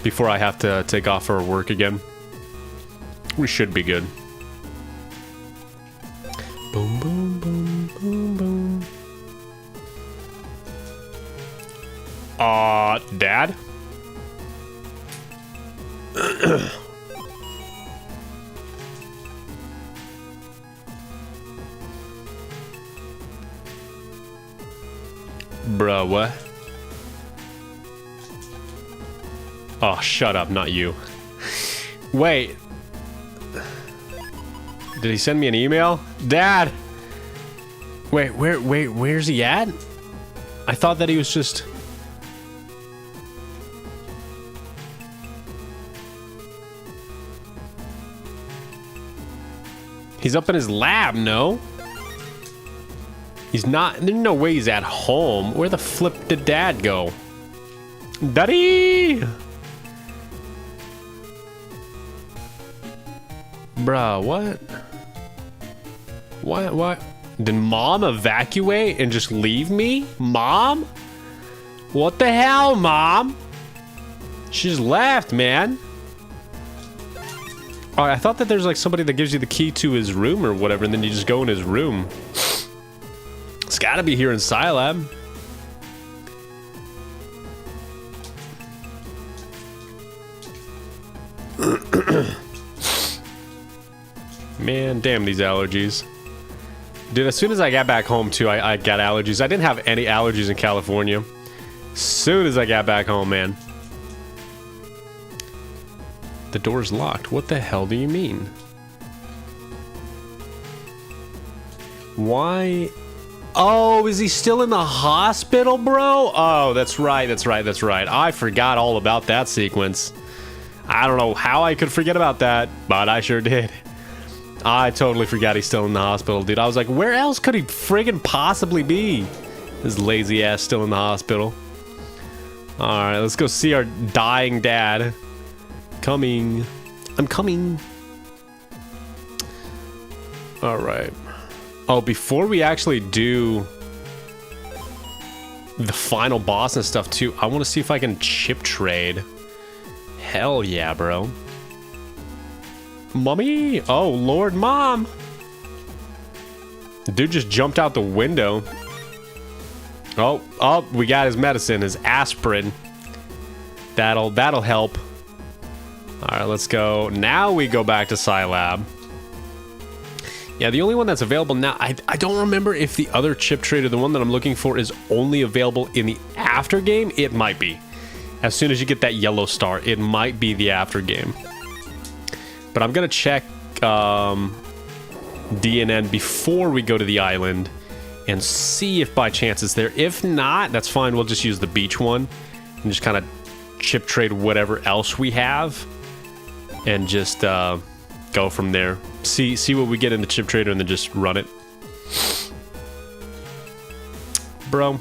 Before I have to take off for work again. We should be good. Boom, boom, boom, boom, boom. Dad? Bruh, what? Oh, shut up, not you. Wait. Did he send me an email? Dad! Wait, where's he at? I thought that he was just... He's up in his lab, no? He's not... There's no way he's at home. Where the flip did Dad go? Daddy! Bruh, what? What? Did Mom evacuate and just leave me? Mom? What the hell, Mom? She just left, man. Oh, I thought that there's like somebody that gives you the key to his room or whatever, and then you just go in his room. It's gotta be here in Scilab. Man, damn these allergies. Dude, as soon as I got back home too, I got allergies. I didn't have any allergies in California. As soon as I got back home, man. The door's locked. What the hell do you mean? Why? Oh, is he still in the hospital, bro? Oh, that's right. I forgot all about that sequence. I don't know how I could forget about that, but I sure did. I totally forgot he's still in the hospital, dude. I was like, where else could he friggin' possibly be? His lazy ass still in the hospital. Alright, let's go see our dying dad. Coming. I'm coming. Alright. Oh, before we actually do the final boss and stuff too, I want to see if I can chip trade. Hell yeah, bro. Mommy! Oh, Lord, Mom! The dude just jumped out the window. Oh, we got his medicine, his aspirin. That'll help. Alright, let's go. Now we go back to Scilab. Yeah, the only one that's available now, I don't remember if the other chip trader, the one that I'm looking for, is only available in the after game. It might be. As soon as you get that yellow star, it might be the after game. But I'm going to check DNN before we go to the island and see if by chance it's there. If not, that's fine. We'll just use the beach one and just kind of chip trade whatever else we have and just go from there. See what we get in the chip trader and then just run it. Bro.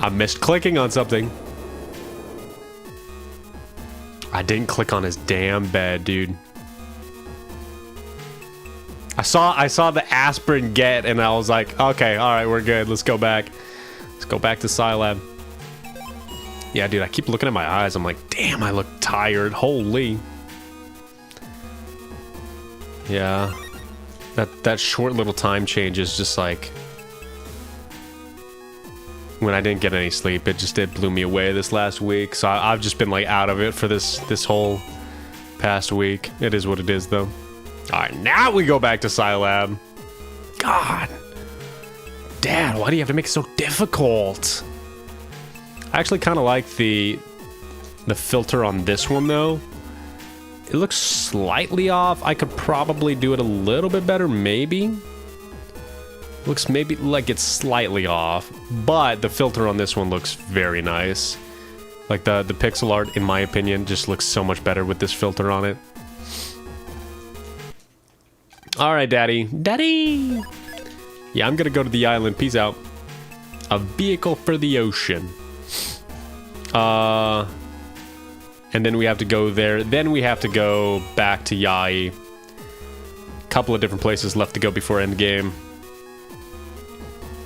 I missed clicking on something. I didn't click on his damn bed, dude. I saw the aspirin get, and I was like, okay, all right, we're good. Let's go back. Let's go back to Scilab. Yeah, dude, I keep looking at my eyes. I'm like, damn, I look tired. Holy. Yeah. That short little time change is just like... When I didn't get any sleep, it blew me away this last week. So I've just been like out of it for this whole past week. It is what it is, though. All right, now we go back to Scilab. God, Dad, why do you have to make it so difficult? I actually kind of like the filter on this one, though. It looks slightly off. I could probably do it a little bit better, maybe. Looks maybe like it's slightly off, but the filter on this one looks very nice. Like the pixel art, in my opinion, just looks so much better with this filter on it. All right, Daddy. Daddy! Yeah, I'm gonna go to the island. Peace out. A vehicle for the ocean. And then we have to go there. Then we have to go back to Yai. Couple of different places left to go before endgame.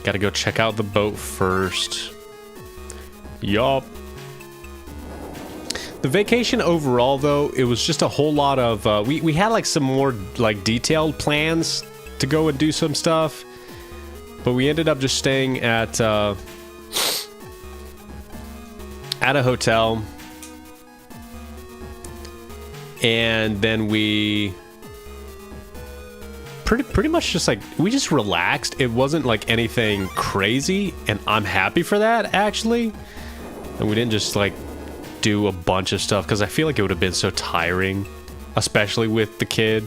Gotta go check out the boat first. Yup. The vacation overall, though, it was just a whole lot of... we had like some more like detailed plans to go and do some stuff. But we ended up just staying at a hotel. And then we pretty much just like we just relaxed. It wasn't like anything crazy, and I'm happy for that actually. And we didn't just like do a bunch of stuff because I feel like it would have been so tiring, especially with the kid.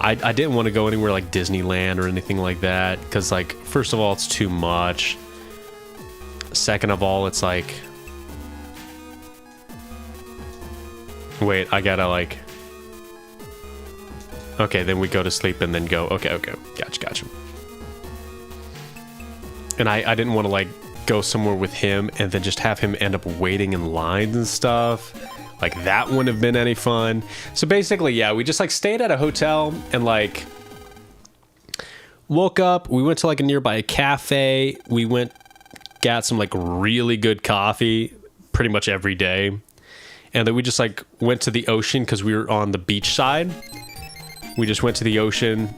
I didn't want to go anywhere like Disneyland or anything like that because, like, first of all, it's too much. Second of all, it's like, wait, I gotta like, okay, then we go to sleep and then go, okay, gotcha. And I didn't want to like go somewhere with him and then just have him end up waiting in lines and stuff. Like, that wouldn't have been any fun. So basically, yeah, we just like stayed at a hotel and like woke up. We went to like a nearby cafe. We got some like really good coffee pretty much every day. And then we just like went to the ocean because we were on the beach side. We just went to the ocean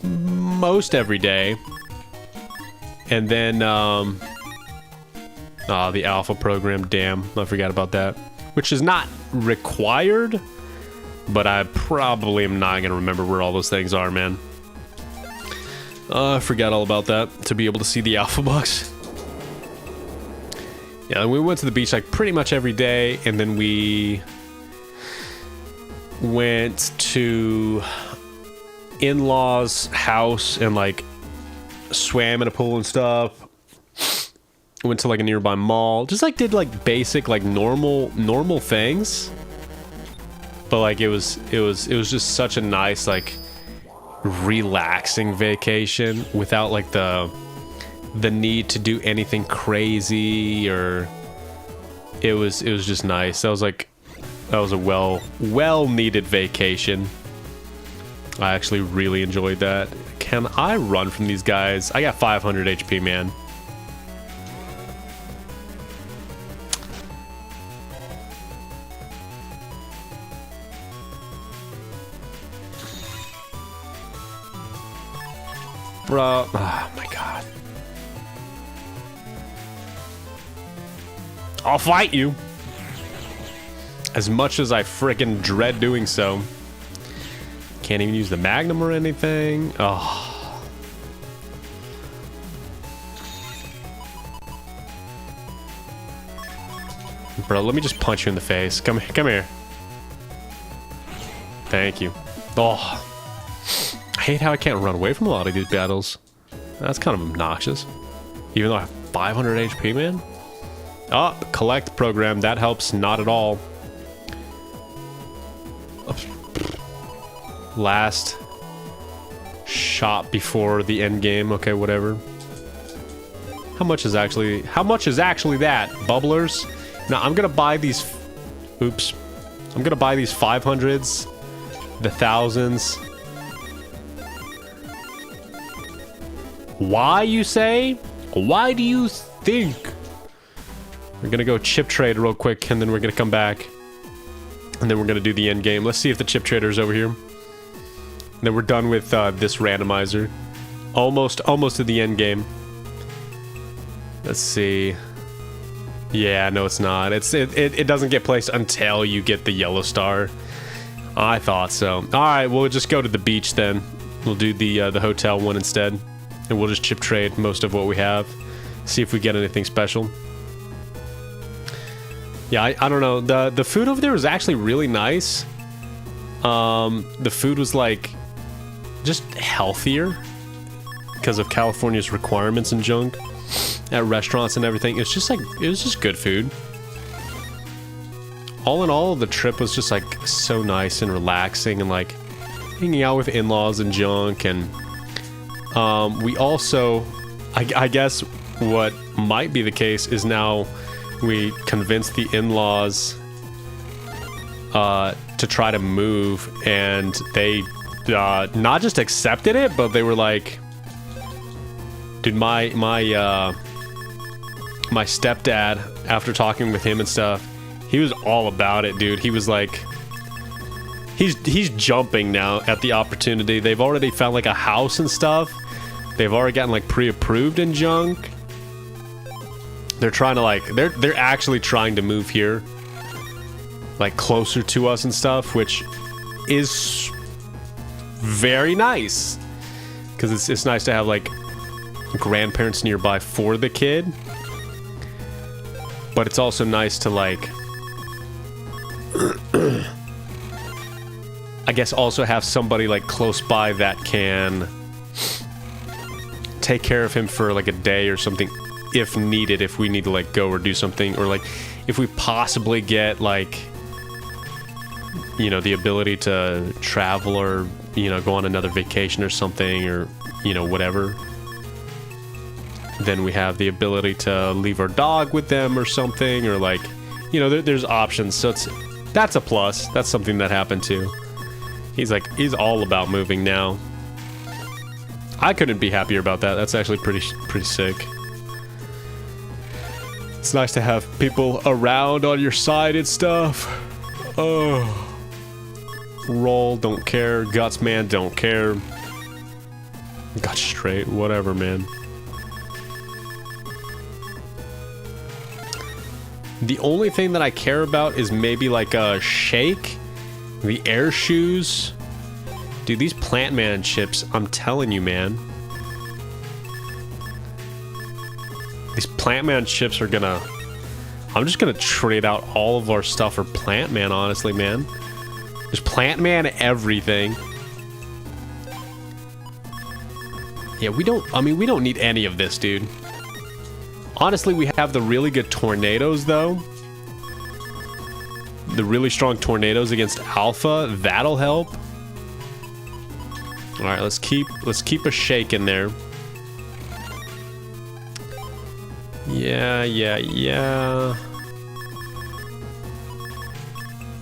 most every day. And then, the alpha program, damn, I forgot about that. Which is not required, but I probably am not going to remember where all those things are, man. I forgot all about that, to be able to see the alpha bucks. Yeah, and we went to the beach like pretty much every day, and then we went to in-laws' house and like swam in a pool and stuff. Went to like a nearby mall, just like did like basic like normal things, but like it was just such a nice like relaxing vacation without like the need to do anything crazy, or it was just nice. That was a well needed vacation. I actually really enjoyed that. Can I run from these guys? I got 500 HP, man. Bro, oh my god. I'll fight you. As much as I frickin' dread doing so. Can't even use the Magnum or anything. Oh. Bro, let me just punch you in the face. Come here. Thank you. Oh. I hate how I can't run away from a lot of these battles. That's kind of obnoxious. Even though I have 500 HP, man. Oh, collect program. That helps not at all. Last shot before the end game. Okay, whatever. How much is actually that? Bubblers? Now, I'm gonna buy these... Oops. I'm gonna buy these 500s. The 1000s. Why, you say? Why do you think? We're gonna go chip trade real quick, and then we're gonna come back. And then we're gonna do the end game. Let's see if the chip trader's over here. And then we're done with this randomizer. Almost to the end game. Let's see. Yeah, no, it's not. It doesn't get placed until you get the yellow star. I thought so. All right, we'll just go to the beach then. We'll do the hotel one instead. And we'll just chip trade most of what we have. See if we get anything special. Yeah, I don't know. The food over there was actually really nice. The food was like just healthier because of California's requirements and junk at restaurants and everything. It's just like, it was just good food. All in all, the trip was just like so nice and relaxing, and like hanging out with in-laws and junk. And we also, I guess what might be the case is now we convinced the in-laws to try to move, and they not just accepted it, but they were like, dude, my stepdad, after talking with him and stuff, he was all about it, dude. He was like, he's jumping now at the opportunity. They've already found like a house and stuff. They've already gotten like pre-approved and junk. They're trying to like, they're actually trying to move here, like closer to us and stuff, which is very nice. Because it's nice to have, like, grandparents nearby for the kid. But it's also nice to, like... I guess also have somebody, like, close by that can... take care of him for, like, a day or something. If needed, if we need to, like, go or do something. Or, like, if we possibly get, like... you know, the ability to travel or, you know, go on another vacation or something, or, you know, whatever. Then we have the ability to leave our dog with them or something, or, like, you know, there's options. So that's a plus. That's something that happened too. He's all about moving now. I couldn't be happier about that. That's actually pretty sick. It's nice to have people around on your side and stuff. Oh. Roll, don't care. Guts, man, don't care. Got straight, whatever, man. The only thing that I care about is maybe like a shake. The air shoes. Dude, these Plant Man chips, I'm telling you, man. These Plant Man chips are gonna... I'm just gonna trade out all of our stuff for Plant Man, honestly, man. There's Plant Man everything. Yeah, we don't need any of this, dude. Honestly, we have the really good tornadoes, though. The really strong tornadoes against Alpha, that'll help. All right, let's keep a shake in there. Yeah.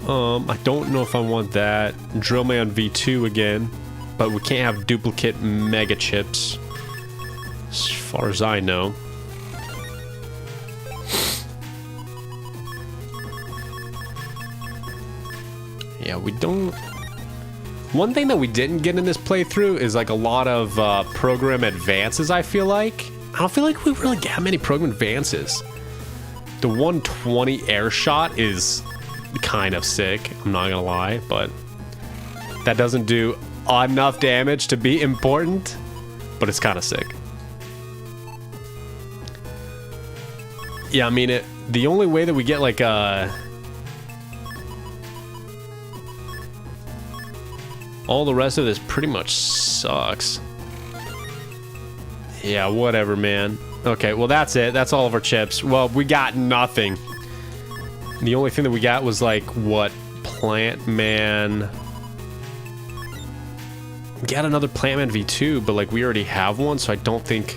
I don't know if I want that. Drillman V2 again, but we can't have duplicate mega chips, as far as I know. Yeah, we don't... One thing that we didn't get in this playthrough is like a lot of program advances, I feel like. I don't feel like we really got many program advances. The 120 air shot is kind of sick, I'm not gonna lie, but that doesn't do enough damage to be important, but it's kind of sick. Yeah, I mean, the only way that we get like all the rest of this pretty much sucks. Yeah, whatever, man. Okay, well, that's it. That's all of our chips. Well, we got nothing. The only thing that we got was, like, what? Plant Man. We got another Plant Man V2, but, like, we already have one, so I don't think...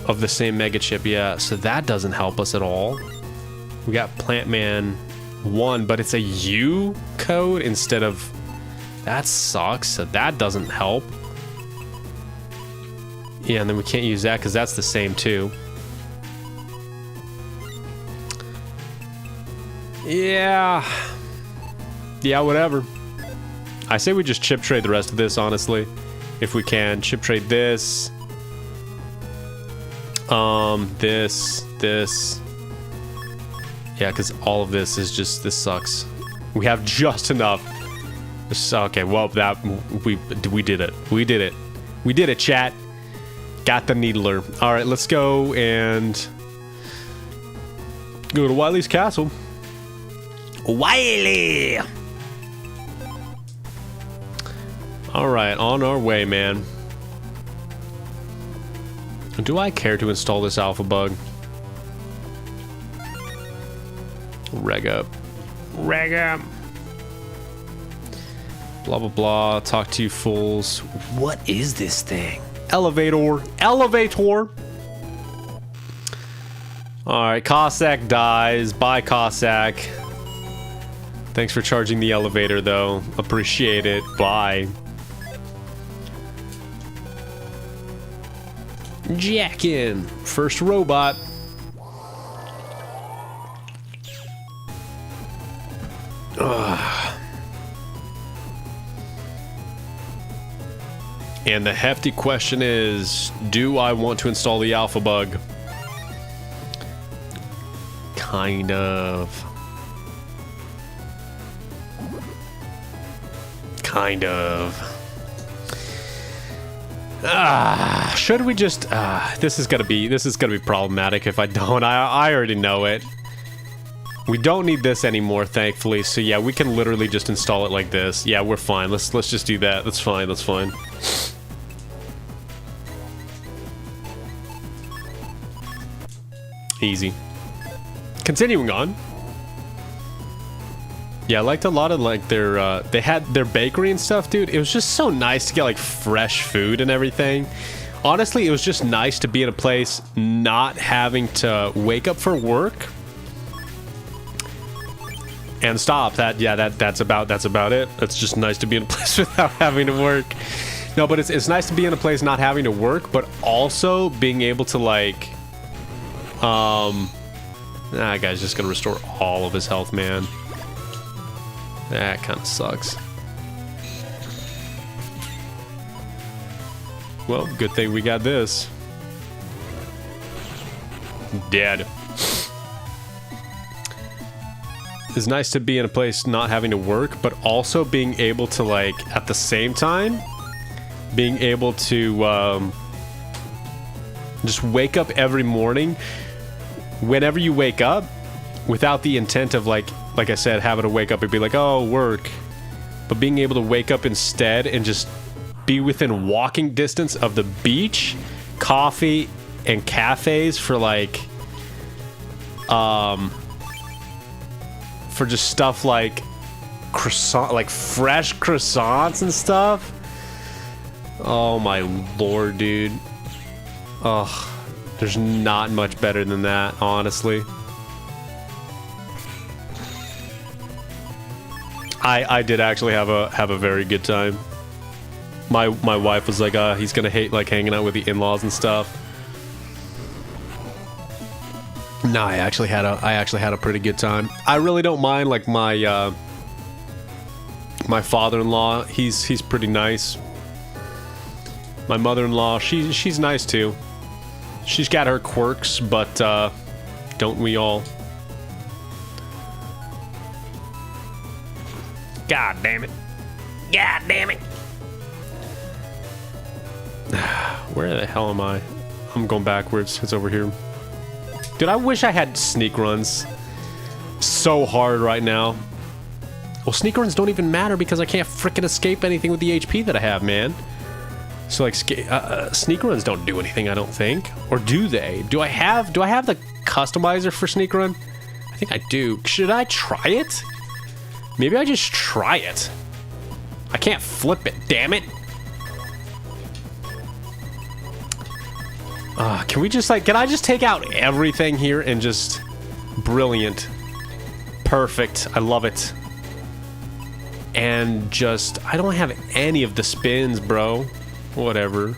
Of the same mega chip, yeah. So that doesn't help us at all. We got Plant Man 1, but it's a U code instead of... That sucks, so that doesn't help. Yeah, and then we can't use that because that's the same too. Yeah, whatever. I say we just chip trade the rest of this, honestly. If we can. Chip trade this. This. Yeah, because all of this is just... This sucks. We have just enough. Okay, well, we did it. We did it. We did it, chat. Got the needler. All right, let's go and go to Wily's castle. Wily! All right, on our way, man. Do I care to install this alpha bug? Reg up. Reg up. Blah, blah, blah. Talk to you fools. What is this thing? Elevator. Elevator. Alright, Cossack dies. Bye, Cossack. Thanks for charging the elevator, though. Appreciate it. Bye. Jack in. First robot. Ugh. And the hefty question is, do I want to install the alpha bug? Kind of. Kind of. Should we just... this is gonna be problematic if I don't. I already know it. We don't need this anymore, thankfully. So yeah, we can literally just install it like this. Yeah, we're fine. Let's just do that. That's fine. That's fine. Easy. Continuing on. Yeah, I liked a lot of like their they had their bakery and stuff, dude. It was just so nice to get like fresh food and everything. Honestly, it was just nice to be in a place not having to wake up for work and stop. That's about it. It's just nice to be in a place without having to work. No, but it's nice to be in a place not having to work, but also being able to like that guy's just gonna restore all of his health, man. That kind of sucks. Well, good thing we got this. Dead. It's nice to be in a place not having to work, but also being able to, like, at the same time, being able to just wake up every morning. Whenever you wake up, without the intent of, like I said, having to wake up and be like, oh, work. But being able to wake up instead and just be within walking distance of the beach, coffee, and cafes for, like, for just stuff like croissant, like fresh croissants and stuff. Oh my lord, dude. Ugh, there's not much better than that, honestly. I did actually have a very good time. My wife was like, he's gonna hate like hanging out with the in-laws and stuff. No, I actually had a pretty good time. I really don't mind like my my father-in-law. He's pretty nice. My mother-in-law, she's nice too. She's got her quirks, but don't we all? God damn it. God damn it. Where the hell am I? I'm going backwards. It's over here. Dude, I wish I had sneak runs so hard right now. Well, sneak runs don't even matter because I can't frickin' escape anything with the HP that I have, man. So like sneak runs don't do anything, I don't think. Or do they? Do I have the customizer for sneak run? I think I do. Should I try it? Maybe I just try it. I can't flip it, damn it. Can we just like, can I just take out everything here and just, brilliant. Perfect, I love it. And just, I don't have any of the spins, bro. Whatever.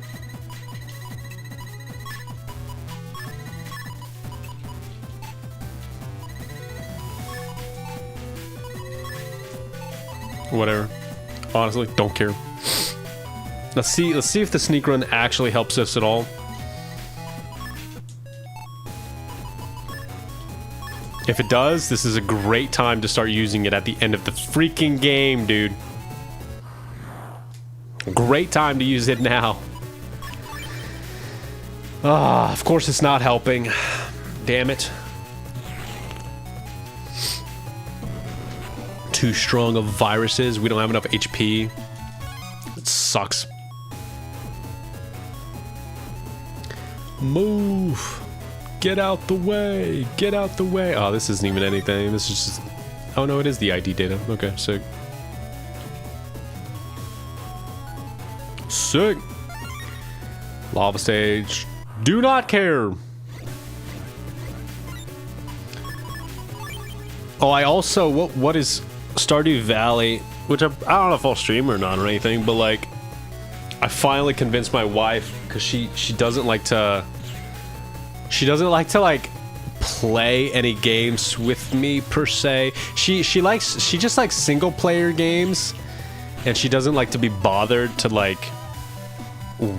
Whatever. Honestly, don't care. Let's see if the sneak run actually helps us at all. If it does, this is a great time to start using it at the end of the freaking game, dude. Great time to use it now. Of course it's not helping. Damn it. Too strong of viruses. We don't have enough HP. It sucks. Move. Get out the way. Get out the way. Oh, this isn't even anything. This is just... Oh, no, it is the ID data. Okay, sick. Sick. Lava stage. Do not care. Oh, I also... What is... Stardew Valley, which I don't know if I'll stream or not or anything, but like I finally convinced my wife because she doesn't like to like play any games with me per se. She just likes single player games, and she doesn't like to be bothered to like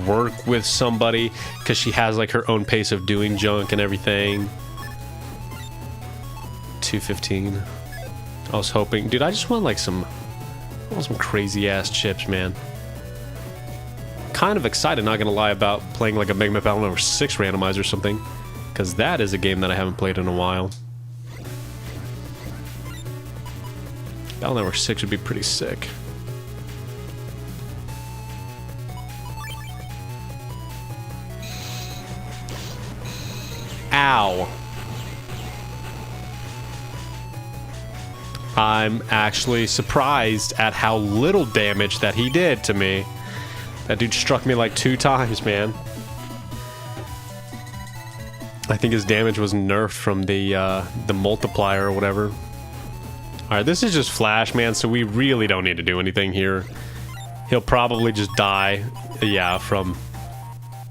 work with somebody because she has like her own pace of doing junk and everything. 215. I was hoping, dude, I just want like some Oh, some crazy ass chips, man. Kind of excited, not gonna lie, about playing like a Megaman Battle Network 6 randomizer or something, because that is a game that I haven't played in a while. Battle Network 6 would be pretty sick. Ow. I'm actually surprised at how little damage that he did to me. That dude struck me like 2 times, man. I think his damage was nerfed from the multiplier or whatever. Alright, this is just Flash, man, so we really don't need to do anything here. He'll probably just die, yeah, from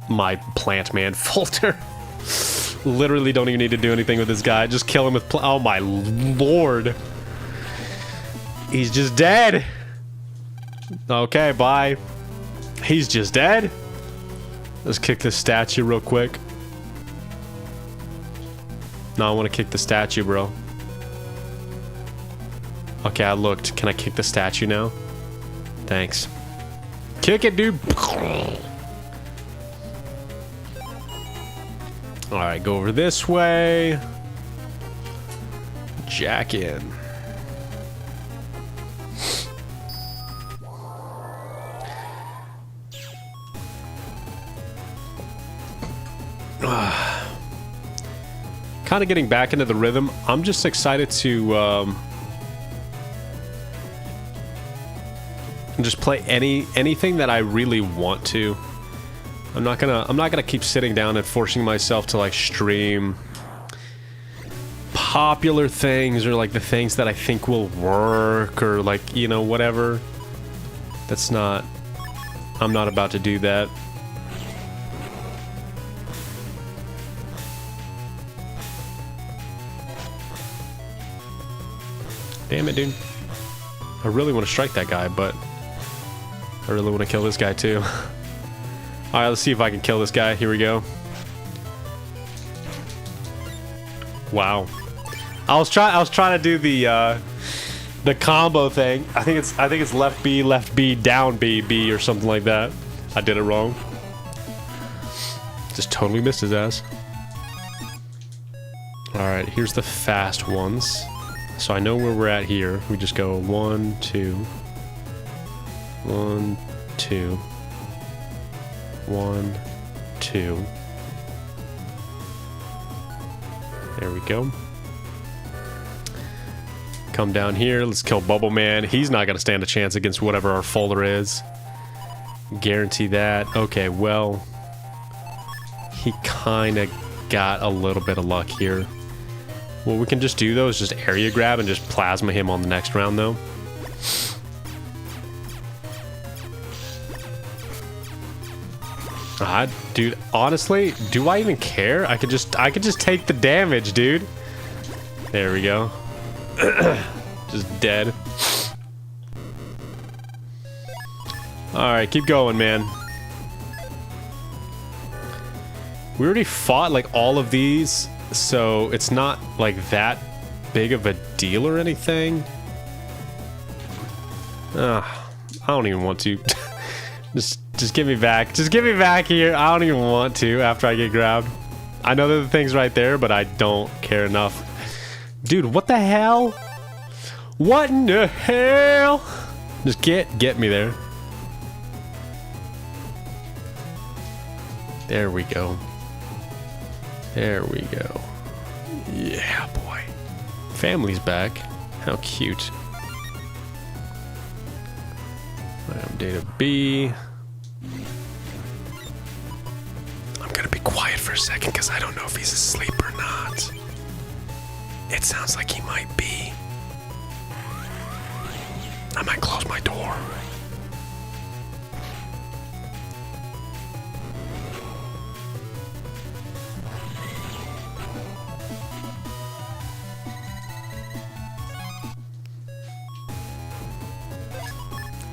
my plant man filter. Literally don't even need to do anything with this guy. Just kill him with oh my lord. He's just dead. Okay, bye. He's just dead. Let's kick this statue real quick. No, I want to kick the statue, bro. Okay, I looked. Can I kick the statue now? Thanks. Kick it, dude. Alright, go over this way. Jack in. Kind of getting back into the rhythm. I'm just excited to just play anything that I really want to. I'm not gonna keep sitting down and forcing myself to like stream popular things or like the things that I think will work or like, you know, whatever. That's not, I'm not about to do that. Damn it, dude. I really want to strike that guy, but I really want to kill this guy too. Alright, let's see if I can kill this guy. Here we go. Wow. I was trying to do the combo thing. I think it's left B, down B, B or something like that. I did it wrong. Just totally missed his ass. Alright, here's the fast ones. So I know where we're at here. We just go 1, 2, 1, 2, 1, 2. There we go. Come down here. Let's kill Bubble Man. He's not going to stand a chance against whatever our folder is. Guarantee that. Okay, well, he kind of got a little bit of luck here. What we can just do, though, is just area grab and just plasma him on the next round, though. Dude, honestly, do I even care? I could just take the damage, dude. There we go. Just dead. Alright, keep going, man. We already fought, like, all of these, so it's not, like, that big of a deal or anything. I don't even want to. Just give me back. Just give me back here. I don't even want to after I get grabbed. I know there are things right there, but I don't care enough. Dude, what the hell? What in the hell? Just get me there. There we go. There we go. Yeah, boy. Family's back. How cute. I'm data B. I'm gonna be quiet for a second because I don't know if he's asleep or not. It sounds like he might be. I might close my door.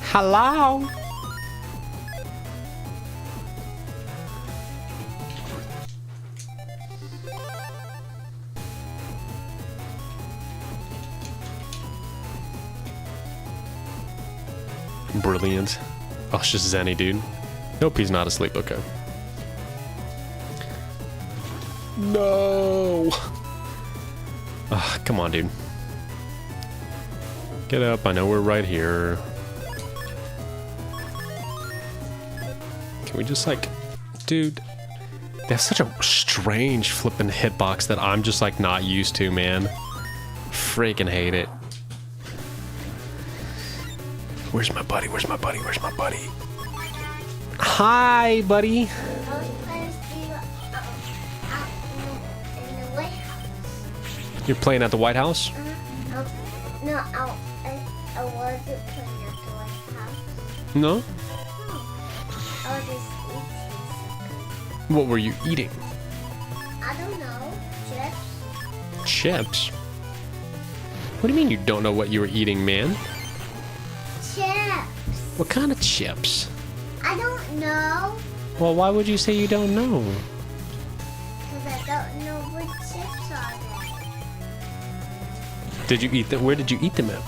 Hello? Brilliant. Oh, it's just Zenny, dude. Nope, he's not asleep. Okay. No! Ah, come on, dude. Get up. I know we're right here. Can we just, like... Dude... They have such a strange flippin' hitbox that I'm just, like, not used to, man. Freaking hate it. Where's my buddy? Where's my buddy? Where's my buddy? Hi, buddy. You're playing at the White House? No, I wasn't playing at the White House. No? I was just eating. What were you eating? I don't know. Chips? Chips? What do you mean you don't know what you were eating, man? Chips. What kind of chips? I don't know. Well, why would you say you don't know? Because I don't know what chips are there. Did you eat them? Where did you eat them at?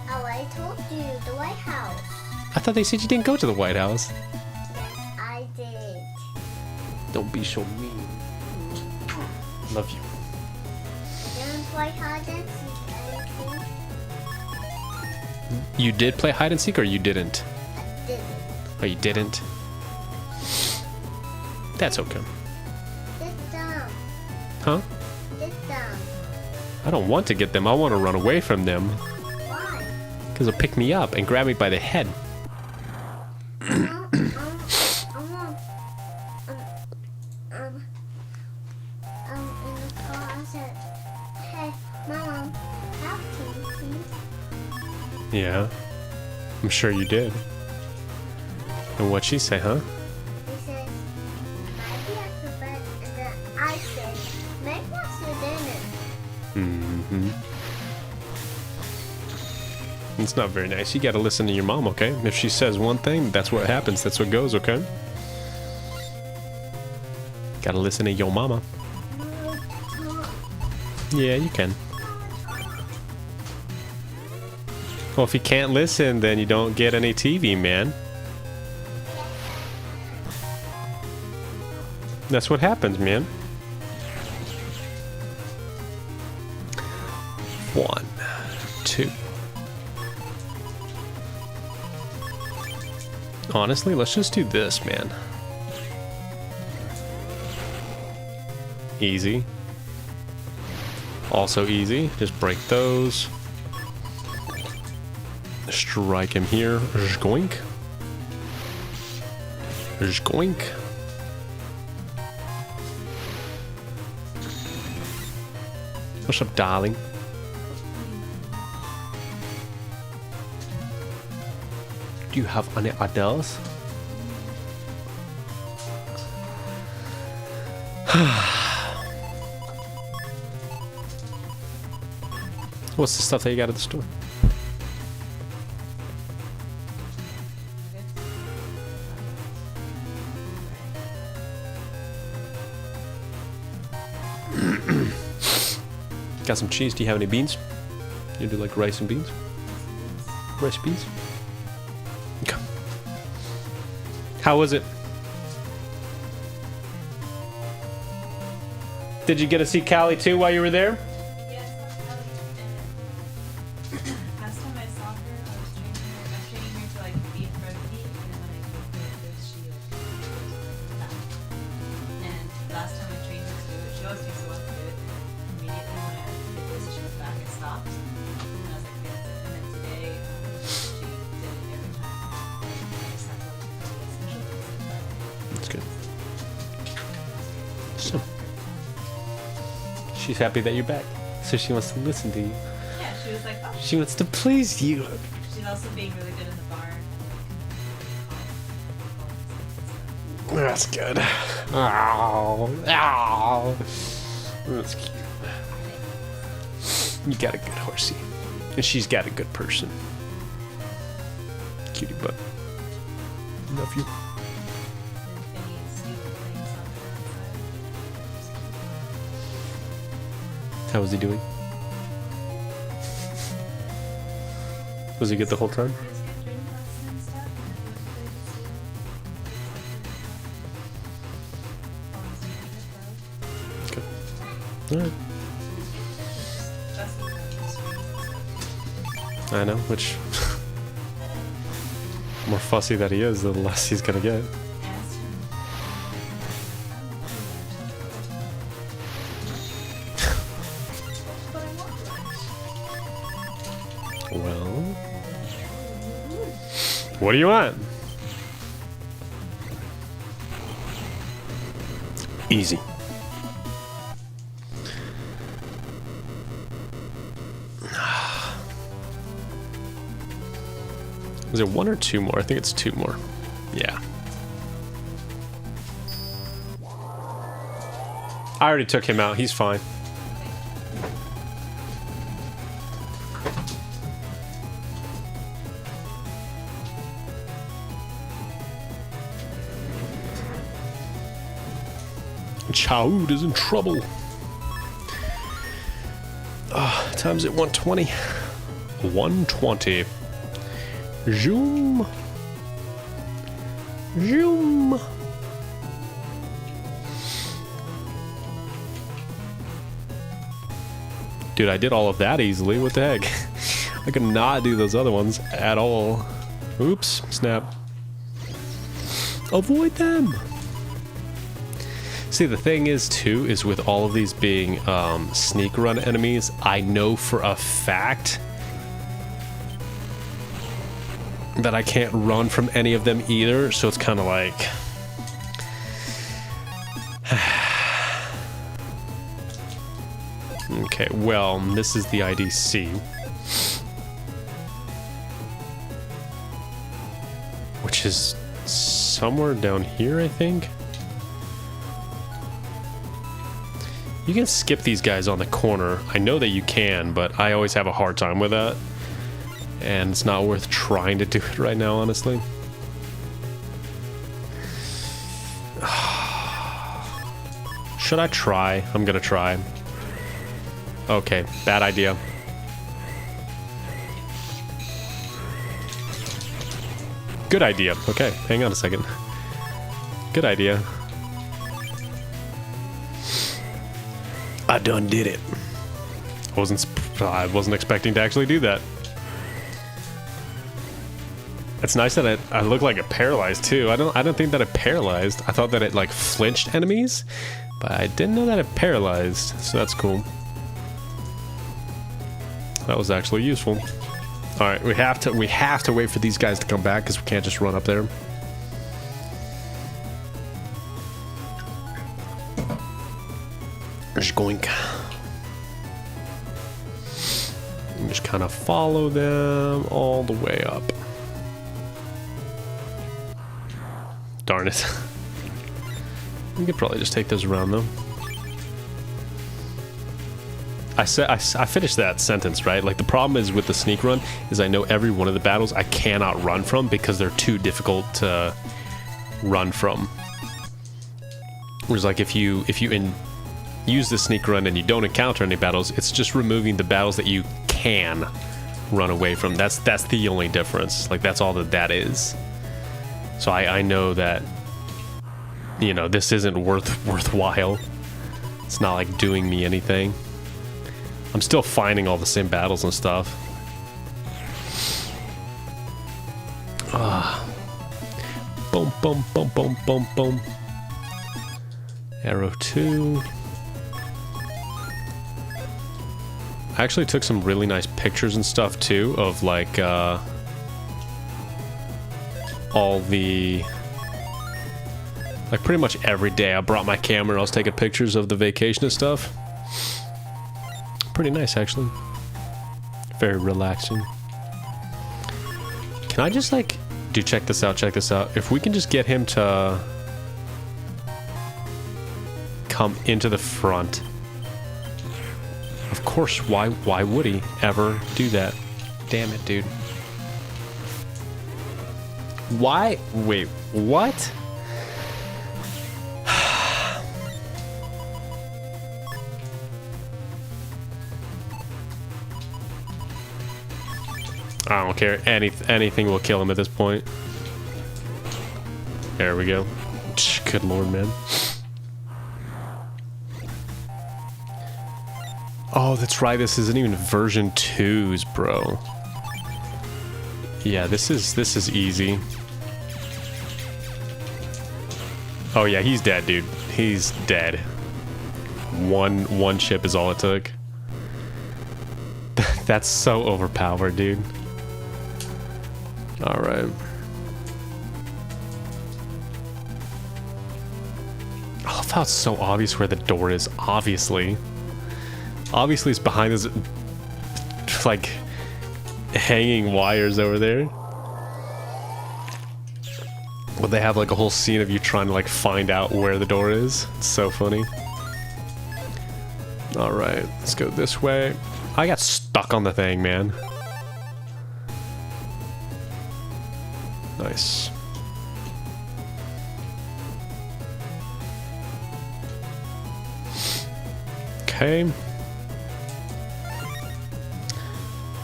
Oh, I told you, the White House. I thought they said you didn't go to the White House. Yes, I did. Don't be so mean. Love you. Didn't play hide and seek anything. You did play hide and seek, or you didn't? I didn't. Oh, you didn't? That's okay. Sit down. Huh? Sit down. I don't want to get them. I want to run away from them. Why? Because they'll pick me up and grab me by the head. In the car, I said, hey, Mom, how can you see? Yeah. I'm sure you did. And what'd she say, huh? He says, maybe I could bet. And then I said, maybe I should Mm-hmm. It's not very nice. You gotta listen to your mom, okay? If she says one thing, that's what happens. That's what goes, okay? Gotta listen to your mama. Yeah, you can. Well, if you can't listen, then you don't get any TV, man. That's what happens, man. 1, 2. Honestly, let's just do this, man. Easy. Also easy. Just break those. Strike him here. Zgoink. Zgoink. What's up, darling? Do you have any others? What's the stuff that you got at the store? Got some cheese. Do you have any beans? You do like rice and beans? Rice beans? Okay. How was it? Did you get to see Callie too while you were there? Yes, last time I saw her, I was training her to like be a protein, and then when I gave her this, she like that. And last time I trained her to do it, she always takes a while to do it. And immediately when I did this, she went back and stopped. And I was like, that's it. And then today, she did it every time. I just have to like do the essential things. That's good. So, she's happy that you're back. So she wants to listen to you. Yeah, she was like, oh. She wants to please you. She's also being really good in the barn. That's good. Oh, oh. That's cute. You got a good horsey. And she's got a good person. Cutie butt. Love you. How was he doing? Was he good the whole time? Alright. That's the I know, which... the more fussy that he is, the less he's gonna get. Well... what do you want? Easy. Is it one or two more? I think it's two more. Yeah. I already took him out. He's fine. Chaud is in trouble. Time's at 120. 120. Zoom. Zoom. Dude, I did all of that easily. What the heck? I could not do those other ones at all. Oops. Snap. Avoid them. See, the thing is, too, is with all of these being sneak run enemies, I know for a fact that I can't run from any of them either, so it's kind of like... okay, well, this is the IDC. Which is somewhere down here, I think. You can skip these guys on the corner. I know that you can, but I always have a hard time with that. And it's not worth trying to do it right now, honestly. Should I try? I'm gonna try. Okay, bad idea. Good idea. Okay, hang on a second. Good idea. I done did it. I wasn't expecting to actually do that. It's nice that I look like it paralyzed too. I don't think that it paralyzed. I thought that it like flinched enemies, but I didn't know that it paralyzed. So that's cool. That was actually useful. All right, we have to wait for these guys to come back because we can't just run up there. Just going. And just kind of follow them all the way up. Darn it. We could probably just take those around though. I finished that sentence, right? Like the problem is with the sneak run is I know every one of the battles I cannot run from because they're too difficult to run from. Whereas like if you use the sneak run and you don't encounter any battles, it's just removing the battles that you can run away from. That's the only difference. Like that's all that is. So I know that, you know, this isn't worthwhile. It's not like doing me anything. I'm still finding all the same battles and stuff. Boom, boom, boom, boom, boom, boom. Arrow 2. I actually took some really nice pictures and stuff too of like all the, like pretty much every day I brought my camera. I was taking pictures of the vacation and stuff. Pretty nice actually. Very relaxing. Can I just like, dude, check this out, check this out. If we can just get him to come into the front. Of course, why would he ever do that? Damn it, dude. Why? Wait, what? I don't care. Anything will kill him at this point. There we go. Good lord, man. Oh, that's right. This isn't even version 2's, bro. Yeah, this is easy. Oh yeah, he's dead, dude. He's dead. One chip is all it took. That's so overpowered, dude. All right. I love how it's so obvious where the door is. Obviously it's behind this, like, hanging wires over there. But they have like a whole scene of you trying to like find out where the door is. It's so funny. All right, let's go this way. I got stuck on the thing, man. Nice. Okay.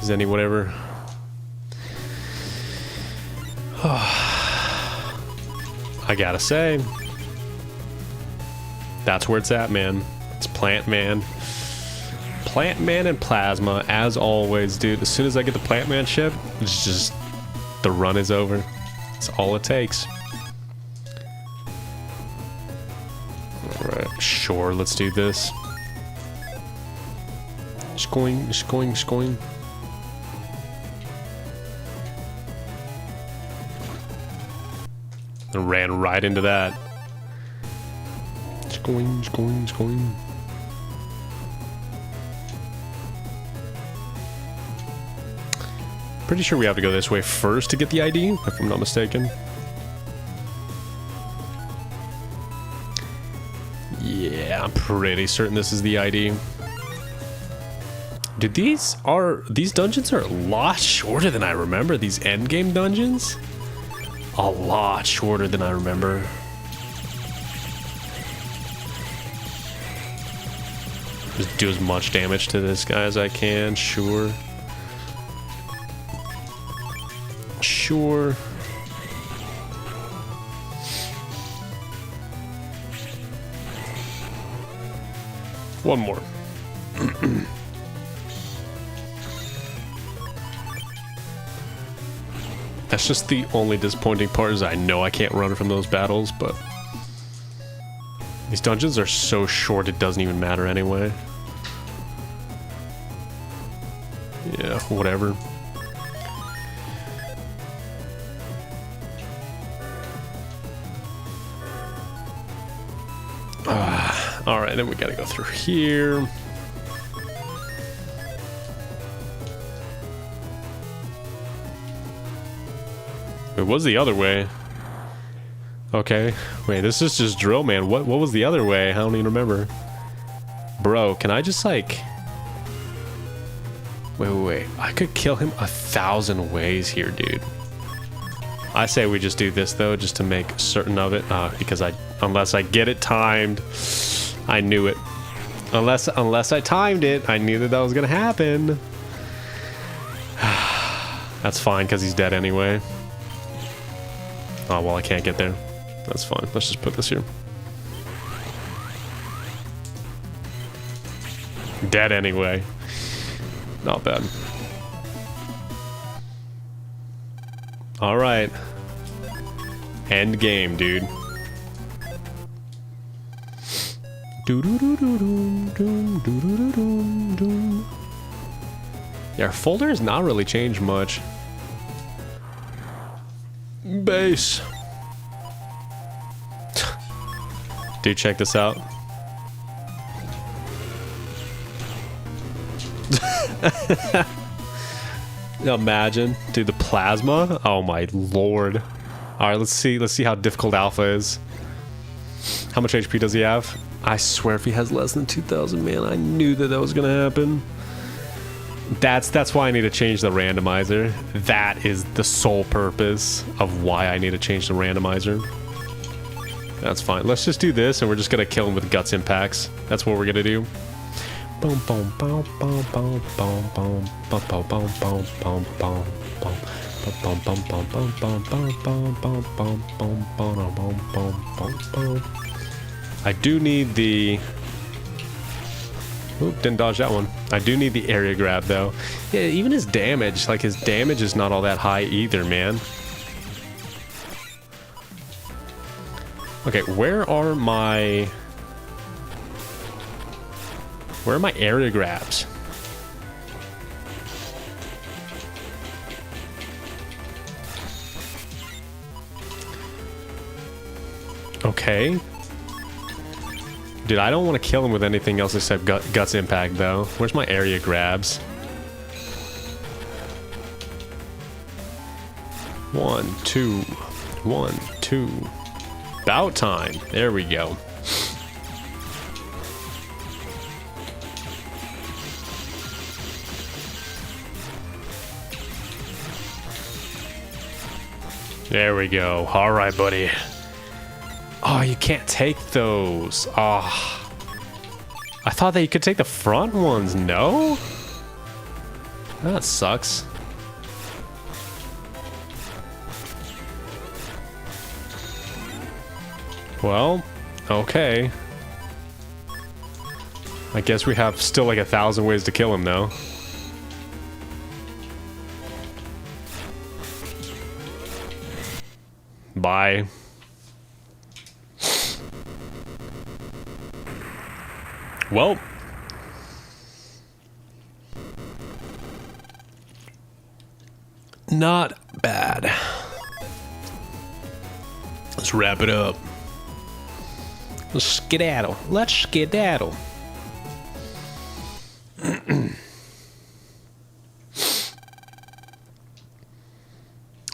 Is any whatever? I gotta say, that's where it's at, man. It's Plant Man. Plant Man and Plasma, as always, dude. As soon as I get the Plant Man ship, it's just, the run is over. That's all it takes. Alright, sure, let's do this. Skoing, skoing, skoing. And ran right into that. Skoing, skoing, skoing. Pretty sure we have to go this way first to get the ID, if I'm not mistaken. Yeah, I'm pretty certain this is the ID. Dude, these dungeons are a lot shorter than I remember. These endgame dungeons? A lot shorter than I remember. Just do as much damage to this guy as I can, sure. Sure. One more. That's just the only disappointing part, is I know I can't run from those battles, but these dungeons are so short it doesn't even matter anyway. Yeah, whatever. Alright, then we gotta go through here. It was the other way. Okay. Wait, this is just Drill Man. What was the other way? I don't even remember. Bro, can I just like... Wait. I could kill him 1,000 ways here, dude. I say we just do this though, just to make certain of it. Because unless I get it timed, I knew it. Unless I timed it, I knew that was gonna happen. That's fine, because he's dead anyway. Oh, well, I can't get there. That's fine. Let's just put this here. Dead anyway. Not bad. Alright. End game, dude. Yeah, our folder has not really changed much. Base. Dude, check this out. Imagine, dude, the plasma. Oh my lord. All right, let's see how difficult Alpha is. How much HP does he have? I swear, if he has less than 2,000, man, I knew that was gonna happen. That's why I need to change the randomizer. That is the sole purpose of why I need to change the randomizer. That's fine. Let's just do this, and we're just gonna kill him with guts impacts. That's what we're gonna do. Boom, boom, boom, boom, boom, boom, boom, boom, boom, boom, boom, boom, boom, boom. I do need the Oop, didn't dodge that one. I do need the area grab though. Yeah, even his damage, like his damage is not all that high either, man. Okay, where are my area grabs? Okay. Dude, I don't want to kill him with anything else except Guts Impact, though. Where's my area grabs? 1, 2. 1, 2. About time. There we go. There we go. All right, buddy. Oh, you can't take those. Oh. I thought that you could take the front ones. No? That sucks. Well, okay. I guess we have still like 1,000 ways to kill him, though. Bye. Well, not bad. Let's wrap it up. Let's skedaddle. Let's skedaddle.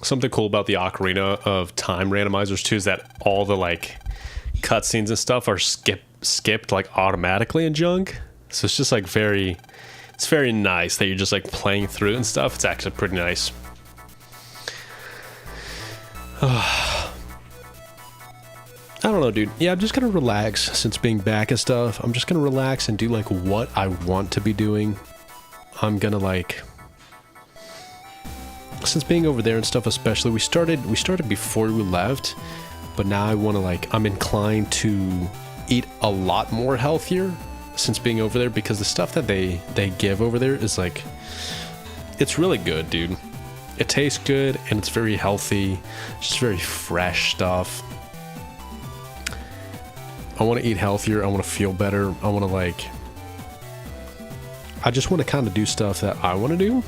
Something cool about the Ocarina of Time randomizers too is that all the like cutscenes and stuff are skipped like automatically in junk. So it's just like it's very nice that you're just like playing through and stuff. It's actually pretty nice. I don't know, dude. Yeah, I'm just gonna relax since being back and stuff. I'm just gonna relax and do like what I want to be doing. I'm gonna like, since being over there and stuff, especially we started before we left, but now I want to like, I'm inclined to eat a lot more healthier since being over there, because the stuff that they give over there is like, it's really good, dude. It tastes good and it's very healthy, just very fresh stuff. I want to eat healthier. I want to feel better. I want to like, I just want to kind of do stuff that I want to do,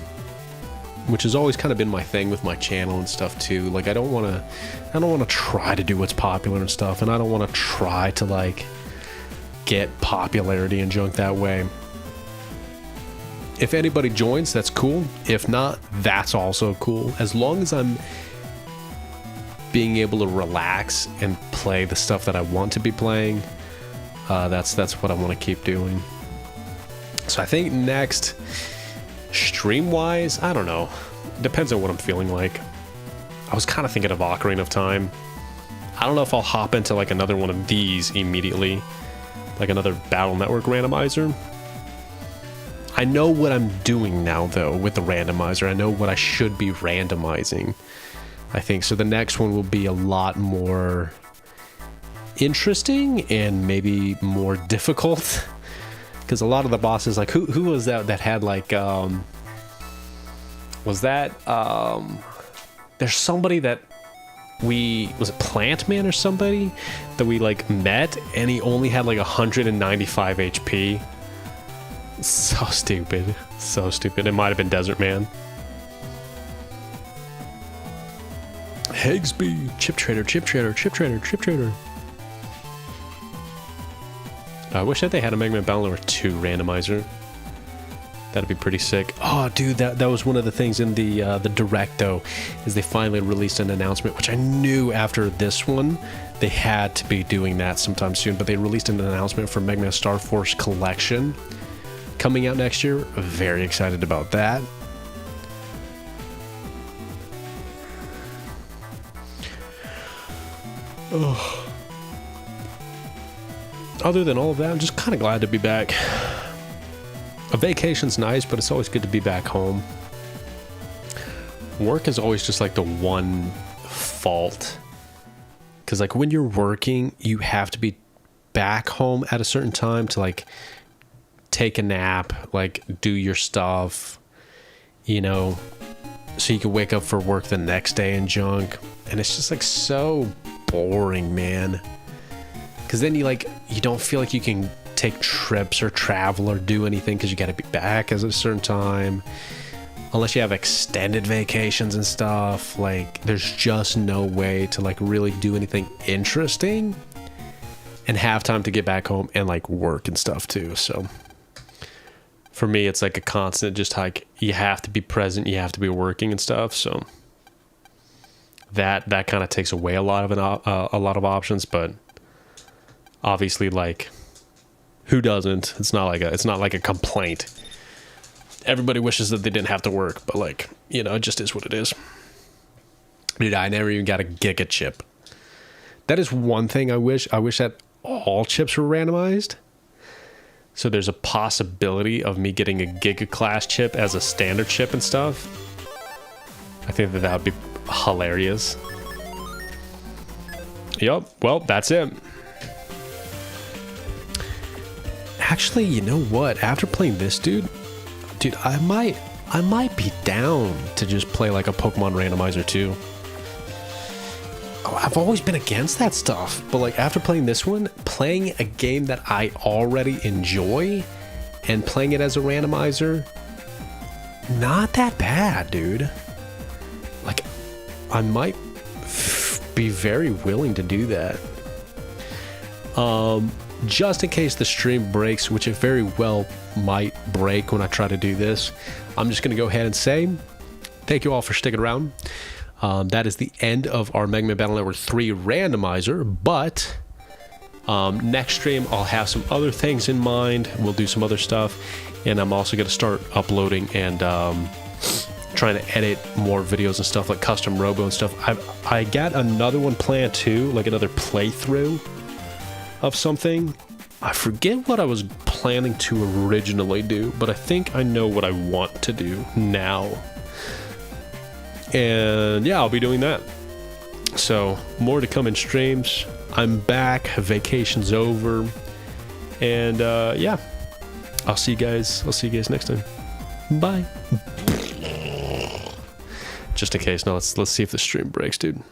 which has always kind of been my thing with my channel and stuff too. Like I don't want to try to do what's popular and stuff, and I don't want to try to like get popularity and junk that way. If anybody joins, that's cool. If not, that's also cool. As long as I'm being able to relax and play the stuff that I want to be playing, that's what I want to keep doing. So I think next, stream wise, I don't know, depends on what I'm feeling like. I was kind of thinking of Ocarina of Time. I don't know if I'll hop into like another one of these immediately, like another Battle Network randomizer. I know what I'm doing now though with the randomizer. I know what I should be randomizing, I think. So the next one will be a lot more interesting and maybe more difficult, because a lot of the bosses, like who was that had like was that there's somebody that was it Plant Man or somebody that we like met, and he only had like 195 HP. So stupid. It might have been Desert Man. Hegsby, Chip Trader. I wish that they had a Megaman Battle Network 2 randomizer. That'd be pretty sick. Oh, dude, that was one of the things in the Direct, though, is they finally released an announcement, which I knew after this one they had to be doing that sometime soon, but they released an announcement for Megaman Star Force Collection coming out next year. Very excited about that. Oh. Other than all of that, I'm just kind of glad to be back. A vacation's nice, but it's always good to be back home. Work is always just like the one fault, because like when you're working, you have to be back home at a certain time to like take a nap, like do your stuff, you know, so you can wake up for work the next day and junk. And it's just like so boring, man. Because then you don't feel like you can take trips or travel or do anything because you got to be back at a certain time. Unless you have extended vacations and stuff, like there's just no way to like really do anything interesting and have time to get back home and like work and stuff too. So for me, it's like a constant, just like you have to be present, you have to be working and stuff. So that kind of takes away a lot of options, but obviously, like, who doesn't? It's not like a complaint. Everybody wishes that they didn't have to work, but like, you know, it just is what it is. Dude, I never even got a Giga chip. That is one thing I wish that all chips were randomized. So there's a possibility of me getting a Giga class chip as a standard chip and stuff. I think that would be hilarious. Yup, well, that's it. Actually, you know what? After playing this, dude, I might be down to just play like a Pokemon Randomizer too. I've always been against that stuff, but like after playing this one, playing a game that I already enjoy and playing it as a randomizer, not that bad, dude. Like, I might be very willing to do that. Just in case the stream breaks, which it very well might break when I try to do this, I'm just going to go ahead and say thank you all for sticking around. That is the end of our Megaman Battle Network 3 randomizer, but next stream I'll have some other things in mind. We'll do some other stuff, and I'm also going to start uploading and trying to edit more videos and stuff like custom robo and stuff. I got another one planned too, like another playthrough of something. I forget what I was planning to originally do, but I think I know what I want to do now. And yeah, I'll be doing that. So more to come in streams. I'm back, vacation's over, and yeah, I'll see you guys next time. Bye. Just in case. Now let's see if the stream breaks, dude.